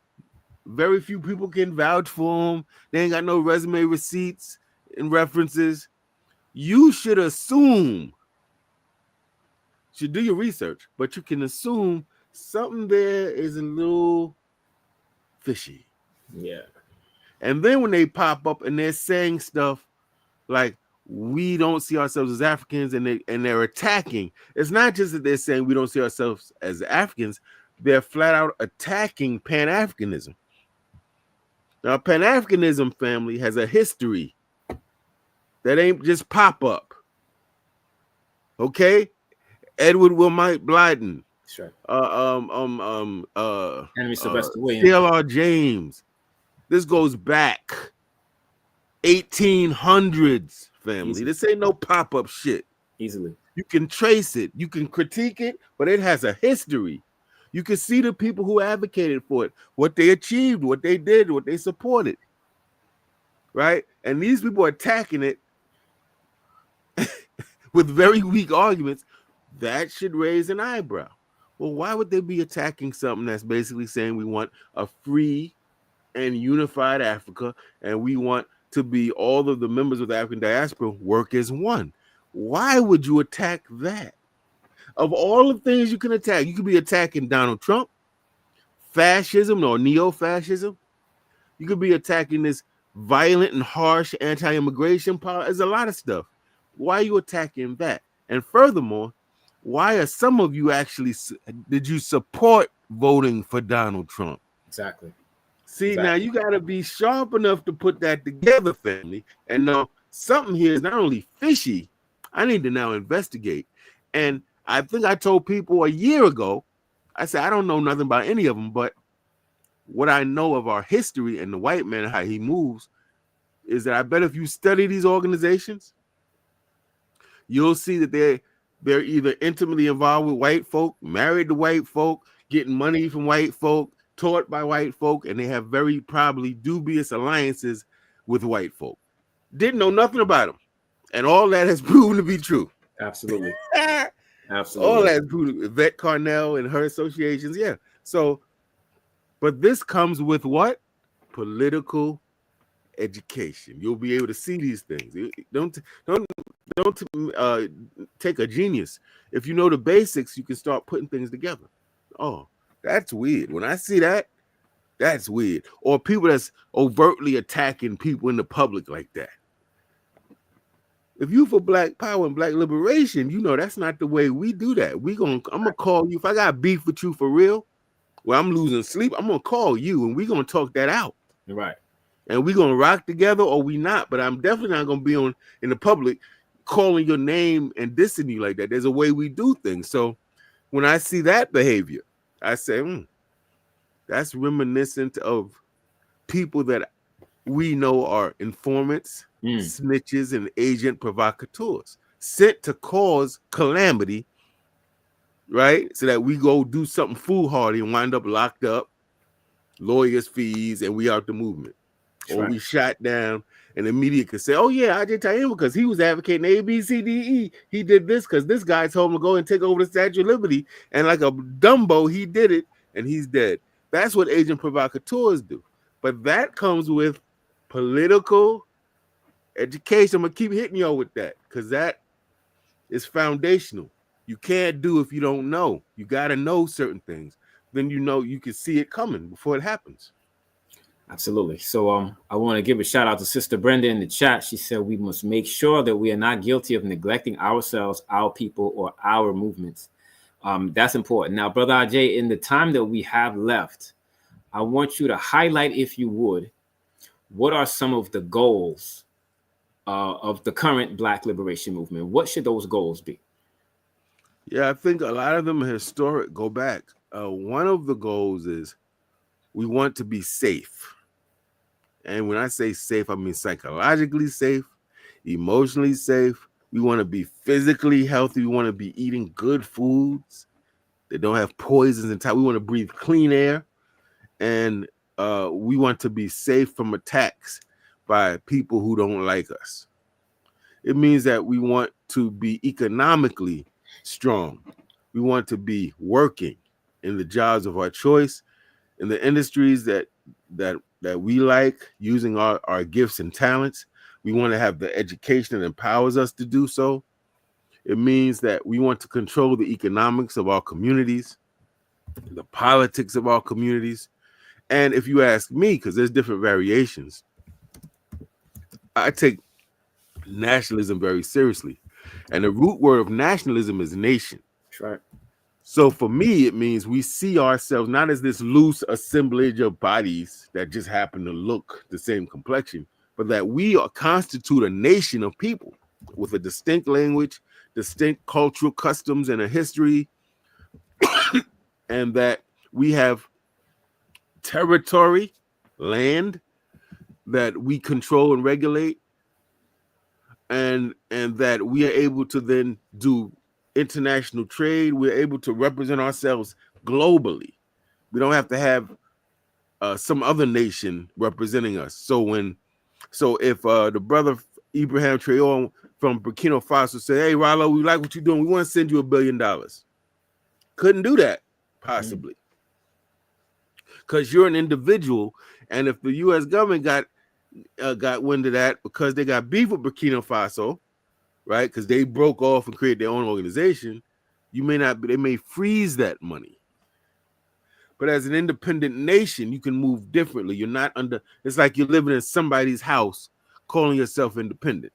Very few people can vouch for them. They ain't got no resume receipts and references. You should assume, should do your research, but you can assume something there is a little fishy. Yeah. And then when they pop up and they're saying stuff like, we don't see ourselves as Africans, and they're attacking. It's not just that they're saying we don't see ourselves as Africans, they're flat out attacking Pan-Africanism. Now, Pan-Africanism, family, has a history that ain't just pop up. Okay, Edward Wilmite Blyden, That's right. Henry Sylvester Williams. C.L.R. James. This goes back 1800s, family. Easily. This ain't no pop-up shit. Easily. You can trace it, you can critique it, but it has a history. You can see the people who advocated for it, what they achieved, what they did, what they supported, right? And these people are attacking it with very weak arguments. That should raise an eyebrow. Well, why would they be attacking something that's basically saying we want a free and unified Africa, and we want to be all of the members of the African diaspora work as one? Why would you attack that? Of all the things you can attack, you could be attacking Donald Trump, fascism or neo-fascism. You could be attacking this violent and harsh anti-immigration policy. There's a lot of stuff. Why are you attacking that? And furthermore, why are some of you actually, did you support voting for Donald Trump? Exactly. See, now you got to be sharp enough to put that together, family. And now something here is not only fishy, I need to now investigate. And I think I told people a year ago, I said, I don't know nothing about any of them, but what I know of our history and the white man, how he moves, is that I bet if you study these organizations, you'll see that they're either intimately involved with white folk, married to white folk, getting money from white folk, taught by white folk, and they have very probably dubious alliances with white folk. Didn't know nothing about them. And all that has proven to be true. Absolutely. Absolutely. All that proven. Yvette Carnell and her associations, yeah. So, but this comes with what? Political education. You'll be able to see these things. Don't take a genius. If you know the basics, you can start putting things together. Oh, that's weird. When I see that, that's weird. Or people that's overtly attacking people in the public like that. If you for black power and black liberation, you know that's not the way we do that. I'm gonna call you. If I got beef with you for real, well, I'm losing sleep, I'm gonna call you and we're gonna talk that out. Right. And we're gonna rock together or we not, but I'm definitely not gonna be in the public calling your name and dissing you like that. There's a way we do things. So when I see that behavior, I say, that's reminiscent of people that we know are informants, snitches, and agent provocateurs sent to cause calamity, right? So that we go do something foolhardy and wind up locked up, lawyers' fees, and we out the movement. That's or right. We shot down, and the media could say, oh yeah, Agyei Tyehimba because he was advocating A, B, C, D, E. He did this because this guy told him to go and take over the Statue of Liberty, and like a Dumbo, he did it, and he's dead. That's what agent provocateurs do. But that comes with political education. I'm gonna keep hitting y'all with that because that is foundational. You can't do if you don't know. You got to know certain things. Then you know you can see it coming before it happens. Absolutely. So I want to give a shout out to Sister Brenda in the chat. She said we must make sure that we are not guilty of neglecting ourselves, our people, or our movements. That's important. Now, Brother Agyei, in the time that we have left, I want you to highlight, if you would, what are some of the goals of the current Black liberation movement? What should those goals be? Yeah, I think a lot of them are historic. Go back. One of the goals is we want to be safe. And when I say safe, I mean psychologically safe, emotionally safe. We want to be physically healthy. We want to be eating good foods that don't have poisons and we want to breathe clean air. And we want to be safe from attacks by people who don't like us. It means that we want to be economically strong. We want to be working in the jobs of our choice, in the industries that we like, using our gifts and talents. We want to have the education that empowers us to do so. It means that we want to control the economics of our communities, the politics of our communities. And if you ask me, because there's different variations, I take nationalism very seriously. And the root word of nationalism is nation. That's right. So for me, it means we see ourselves not as this loose assemblage of bodies that just happen to look the same complexion, but that we constitute a nation of people with a distinct language, distinct cultural customs and a history, and that we have territory, land that we control and regulate, and that we are able to then do international trade. We're able to represent ourselves globally. We don't have to have some other nation representing us. So if the brother Ibrahim Traore from Burkina Faso said, "Hey, Rollo, we like what you're doing. We want to send you $1 billion," couldn't do that possibly, because you're an individual. And if the U.S. government got wind of that, because they got beef with Burkina Faso, right? Because they broke off and created their own organization, you may not be. They may freeze that money. But as an independent nation, you can move differently. You're not under. It's like you're living in somebody's house, calling yourself independent.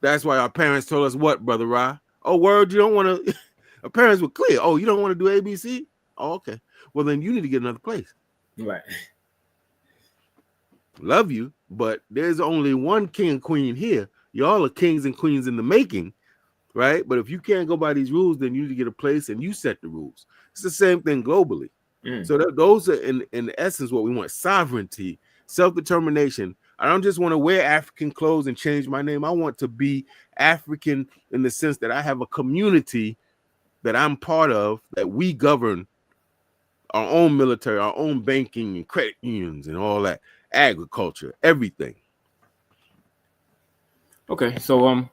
That's why our parents told us what, Brother Ra? Oh, word, you don't want to. Our parents were clear. Oh, you don't want to do ABC? Oh, okay. Well, then you need to get another place. Right. Love you, but there's only one king and queen here. Y'all are kings and queens in the making, right? But if you can't go by these rules, then you need to get a place and you set the rules. It's the same thing globally. So those are in essence what we want: sovereignty, self-determination. I don't just want to wear African clothes and change my name. I want to be African in the sense that I have a community that I'm part of, that we govern our own military, our own banking and credit unions and all that, agriculture, everything. Okay, so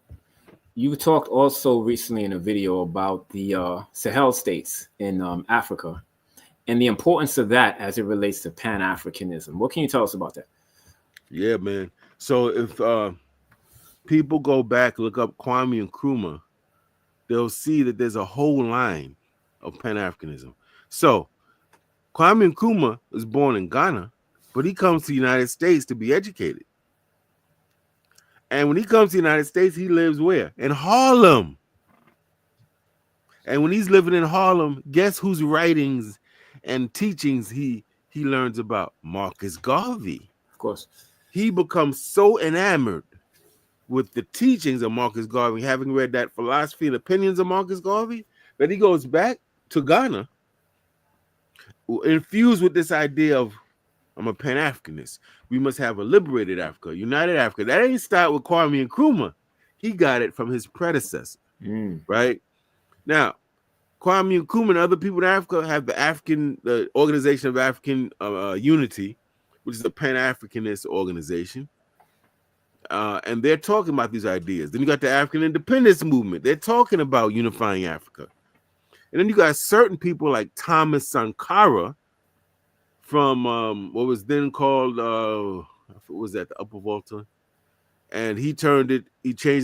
you talked also recently in a video about the Sahel states in Africa and the importance of that as it relates to Pan-Africanism. What can you tell us about that? Yeah, man. So if people go back, look up Kwame Nkrumah, they'll see that there's a whole line of Pan-Africanism. So Kwame Nkrumah was born in Ghana, but he comes to the United States to be educated. And when he comes to the United States, he lives where? In Harlem. And when he's living in Harlem, guess whose writings and teachings he learns about? Marcus Garvey. Of course. He becomes so enamored with the teachings of Marcus Garvey, having read that Philosophy and Opinions of Marcus Garvey, that he goes back to Ghana, infused with this idea of, I'm a Pan-Africanist. We must have a liberated Africa, united Africa. That ain't start with Kwame Nkrumah. He got it from his predecessor, right? Now, Kwame Nkrumah and other people in Africa have the Organization of African Unity, which is a Pan-Africanist organization. And they're talking about these ideas. Then you got the African independence movement. They're talking about unifying Africa. And then you got certain people like Thomas Sankara from what was then called, what was that, the Upper Volta? And he changed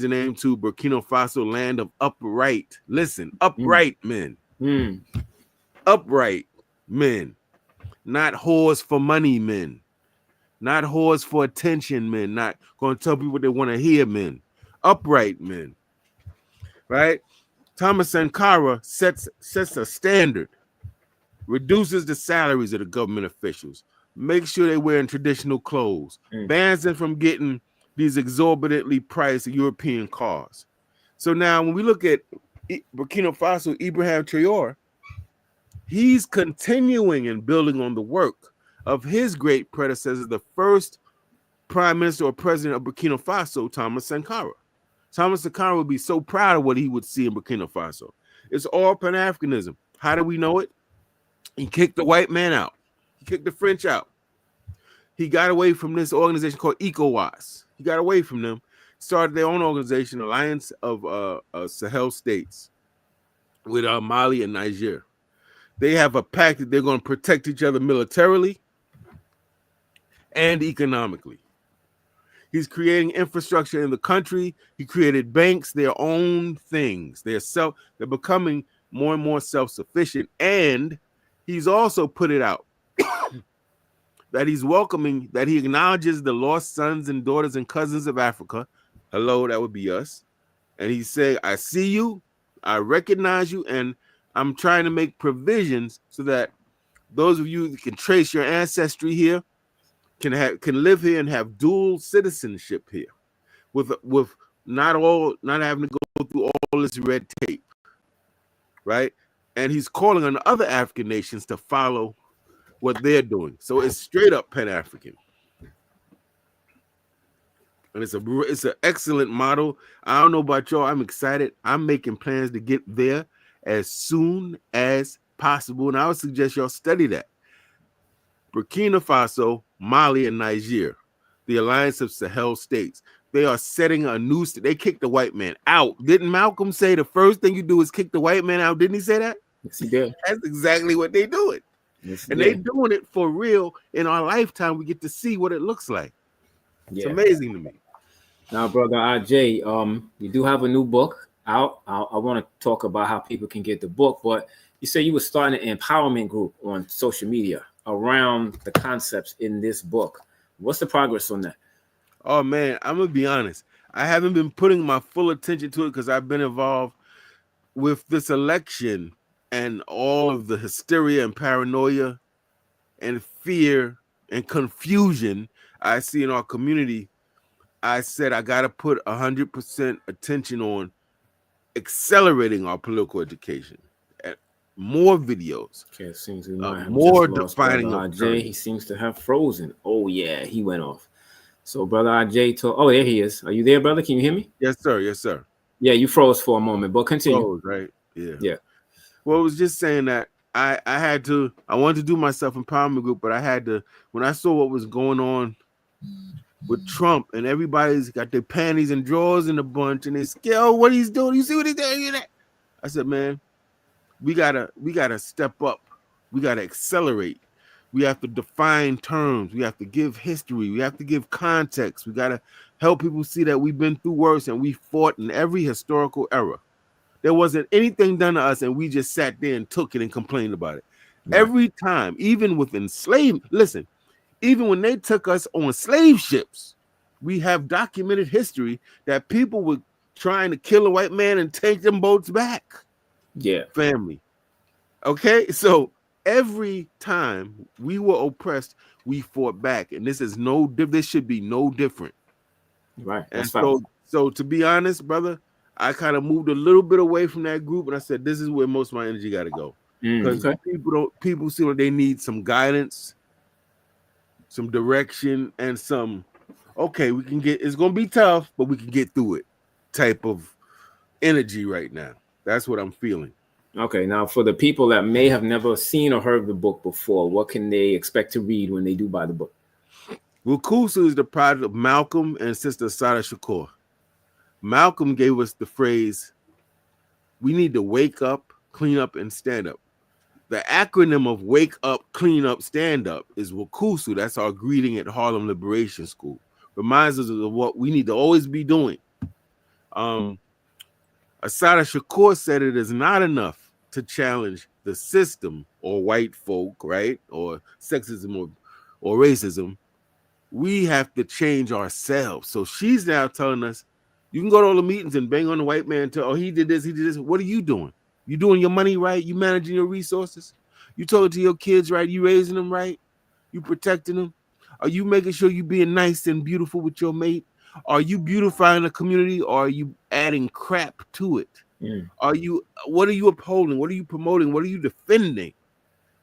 the name to Burkina Faso, land of upright. Listen, upright men. Upright men. Not whores for money men. Not whores for attention men. Not going to tell people what they want to hear men. Upright men. Right? Thomas Sankara sets a standard. Reduces the salaries of the government officials. Makes sure they're wearing traditional clothes. Bans them from getting these exorbitantly priced European cars. So now when we look at Burkina Faso, Ibrahim Traore, he's continuing and building on the work of his great predecessor, the first prime minister or president of Burkina Faso, Thomas Sankara. Thomas Sankara would be so proud of what he would see in Burkina Faso. It's all Pan-Africanism. How do we know it? He kicked the white man out. He kicked the French out. He got away from this organization called ECOWAS. He got away from them, started their own organization, Alliance of Sahel States, with Mali and Niger. They have a pact that they're going to protect each other militarily and economically. He's creating infrastructure in the country. He created banks, their own things. They're becoming more and more self-sufficient. And he's also put it out that he's welcoming, that he acknowledges the lost sons and daughters and cousins of Africa. Hello, that would be us. And he said, I see you, I recognize you, and I'm trying to make provisions so that those of you that can trace your ancestry here can live here and have dual citizenship here with not having to go through all this red tape, right? And he's calling on other African nations to follow what they're doing. So it's straight up Pan-African. And it's an excellent model. I don't know about y'all. I'm excited. I'm making plans to get there as soon as possible. And I would suggest y'all study that. Burkina Faso, Mali, and Niger, the Alliance of Sahel States. They are setting a new. They kicked the white man out. Didn't Malcolm say the first thing you do is kick the white man out? Didn't he say that? Yes, he did. That's exactly what they're doing. Yes, and they're doing it for real. In our lifetime, we get to see what it looks like. It's amazing to me. Now, brother Agyei, you do have a new book out. I want to talk about how people can get the book, but you said you were starting an empowerment group on social media around the concepts in this book. What's the progress on that? Oh man, I'm gonna be honest. I haven't been putting my full attention to it because I've been involved with this election and all of the hysteria and paranoia and fear and confusion I see in our community. I said I got to put 100% attention on accelerating our political education. More videos. Okay, it seems we might have more just defining brother of Agyei. He seems to have frozen. Oh yeah, he went off. So brother Agyei told. Oh, there he is. Are you there, brother? Can you hear me? Yes, sir. Yes, sir. Yeah, you froze for a moment, but continue. Froze, right? Yeah. Yeah. Well, I was just saying that I wanted to do my self-empowerment group, but I had to, when I saw what was going on with Trump and everybody's got their panties and drawers in a bunch and they scared, oh, what he's doing. You see what he's doing? I said, man, we gotta step up. We gotta accelerate. We have to define terms. We have to give history. We have to give context. We gotta help people see that we've been through worse and we fought in every historical era. There wasn't anything done to us and we just sat there and took it and complained about it. Right. Every time, even with enslavement, listen, even when they took us on slave ships, we have documented history that people were trying to kill a white man and take them boats back. Yeah. Family. Okay, so every time we were oppressed, we fought back, and this should be no different. Right. And so to be honest, brother, I kind of moved a little bit away from that group, and I said, this is where most of my energy got to go. Because people see like they need some guidance, some direction, and some, okay, it's going to be tough, but we can get through it type of energy right now. That's what I'm feeling. Okay, now for the people that may have never seen or heard the book before, what can they expect to read when they do buy the book? Wukusu is the product of Malcolm and Sister Sada Shakur. Malcolm gave us the phrase, we need to wake up, clean up, and stand up. The acronym of wake up, clean up, stand up is Wukusu. That's our greeting at Harlem Liberation School. Reminds us of what we need to always be doing. Asada Shakur said it is not enough to challenge the system or white folk, right? Or sexism or racism. We have to change ourselves. So she's now telling us, you can go to all the meetings and bang on the white man and tell, oh, he did this. What are you doing? You doing your money right? You managing your resources? You talking to your kids right? You raising them right? You protecting them? Are you making sure you being nice and beautiful with your mate? Are you beautifying the community, or are you adding crap to it? What are you upholding? What are you promoting? What are you defending?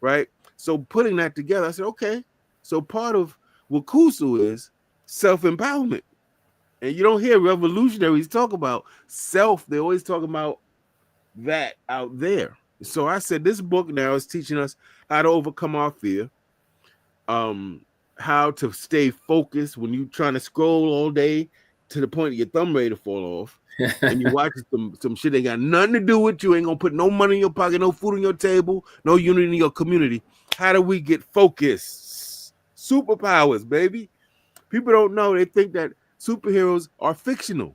Right? So putting that together, I said, okay. So part of Wukusu is self-empowerment. And you don't hear revolutionaries talk about self. They always talk about that out there. So I said, this book now is teaching us how to overcome our fear, how to stay focused when you're trying to scroll all day to the point your thumb ready to fall off. And you watch some shit that got nothing to do with you, ain't gonna put no money in your pocket, no food on your table, no unity in your community. How do we get focused? Superpowers, baby. People don't know. They think that superheroes are fictional.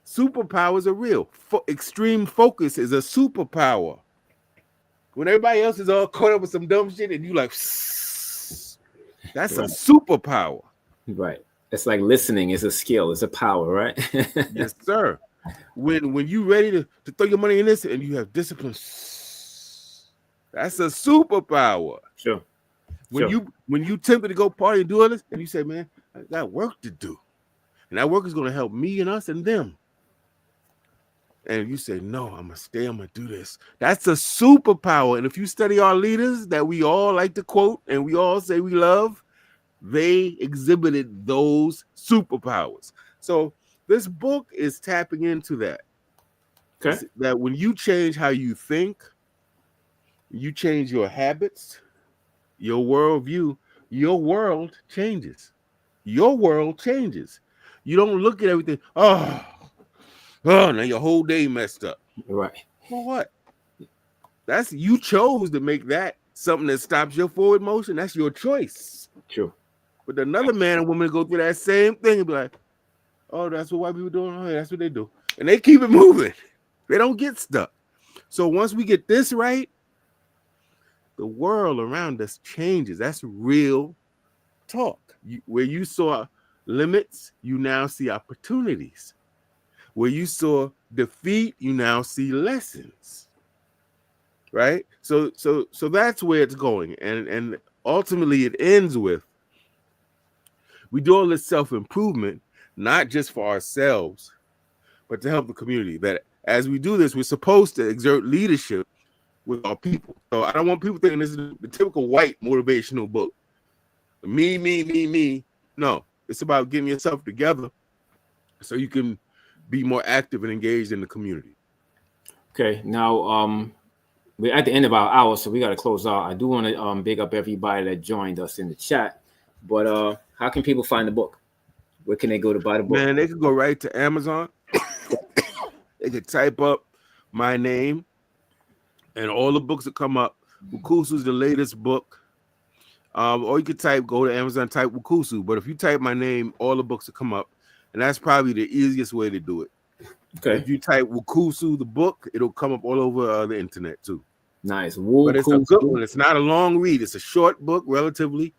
Superpowers are real. Extreme focus is a superpower. When everybody else is all caught up with some dumb shit and you like, that's a superpower. Right. It's like listening is a skill. It's a power, right? Yes, sir. When you ready to throw your money in this and you have discipline, that's a superpower. Sure. When you tempted to go party and do all this, and you say, man, I got work to do. and that work is going to help me and us and them. And you say, no, I'm gonna stay, I'm gonna do this. That's a superpower. And if you study our leaders that we all like to quote and we all say we love, they exhibited those superpowers. So this book is tapping into that. Okay. That when you change how you think, you change your habits, your worldview, your world changes. Your world changes. You don't look at everything, oh, now your whole day messed up. Right. For what? That's you chose to make that something that stops your forward motion. That's your choice. True. But another man and woman go through that same thing and be like, oh, that's what white people doing. Oh, that's what they do. And they keep it moving. They don't get stuck. So once we get this right, the world around us changes. That's real talk. Where you saw limits, you now see opportunities. Where you saw defeat, you now see lessons. Right? So that's where it's going. And ultimately it ends with, we do all this self-improvement, not just for ourselves, but to help the community. That as we do this, we're supposed to exert leadership with our people. So I don't want people thinking this is the typical white motivational book. Me, me, me, me. No, it's about getting yourself together so you can be more active and engaged in the community. Okay, now we're at the end of our hour, so we got to close out. I do want to big up everybody that joined us in the chat, but how can people find the book? Where can they go to buy the book? Man, they can go right to Amazon. They could type up my name, and all the books that come up. Wukusu is the latest book. Or you could go to Amazon, type Wukusu. But if you type my name, all the books will come up. And that's probably the easiest way to do it. Okay. If you type Wukusu, the book, it'll come up all over the internet too. Nice. But it's a good one. It's not a long read. It's a short book, relatively.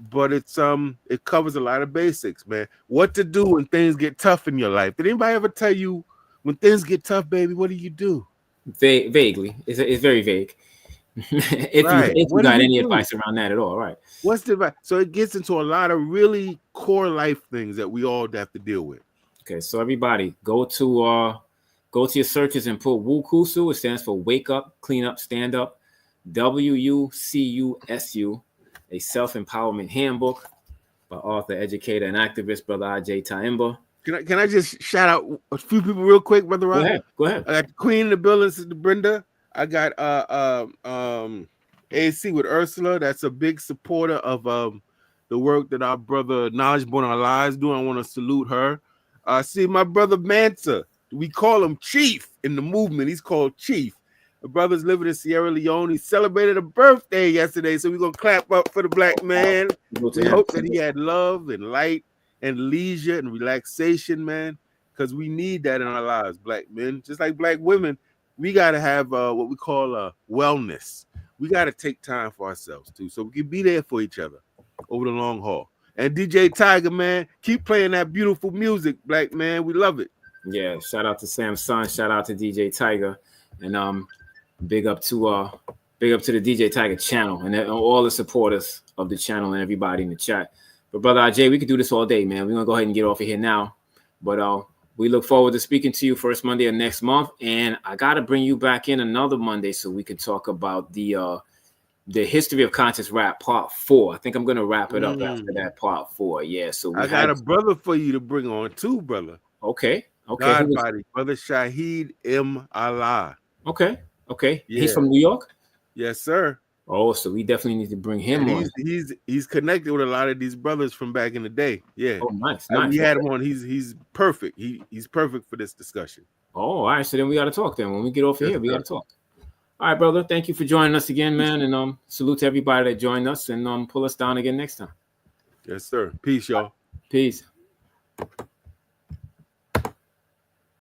But it's it covers a lot of basics, man. What to do when things get tough in your life. Did anybody ever tell you when things get tough, baby, what do you do? Vaguely. It's very vague. if you got any advice around that at all, right? What's the advice? So it gets into a lot of really core life things that we all have to deal with. Okay, so everybody go to your searches and put Wukusu. It stands for Wake Up, Clean Up, Stand Up. WUCUSU, a self-empowerment handbook by author, educator, and activist, Brother Agyei Tyehimba. Can I just shout out a few people real quick, Brother Rob? Go ahead. I got the Queen in the building, Sister Brenda. I got AC with Ursula. That's a big supporter of the work that our brother Knowledge Born Our Lives doing. I want to salute her. See my brother Mansa. We call him Chief in the movement. He's called Chief. The brother's living in Sierra Leone. He celebrated a birthday yesterday, so we're gonna clap up for the black man. We hope that he had love and light and leisure and relaxation, man, because we need that in our lives, black men. Just like black women, we gotta have what we call wellness. We gotta take time for ourselves too, so we can be there for each other over the long haul. And DJ Tiger, man, keep playing that beautiful music, black man. We love it. Yeah, shout out to Sam Son, shout out to DJ Tiger, and big up to the DJ Tiger channel and all the supporters of the channel and everybody in the chat. But Brother Agyei, we could do this all day, man. We're gonna go ahead and get off of here now. But we look forward to speaking to you first Monday of next month, and I gotta bring you back in another Monday so we can talk about the history of conscious rap part 4. I think I'm gonna wrap it up after that part 4. Yeah, so I got a brother for you to bring on too, brother. Okay. God body, Brother Shaheed M. Allah. Okay. Yeah. He's from New York. Yes, sir. Oh, so we definitely need to bring him on. He's connected with a lot of these brothers from back in the day. Yeah. Oh, nice. We had him on. He's perfect. He's perfect for this discussion. Oh, all right. So then we got to talk. Then when we get off of here, we got to talk. All right, brother. Thank you for joining us again, man. And salute to everybody that joined us, and pull us down again next time. Yes, sir. Peace, y'all. Peace.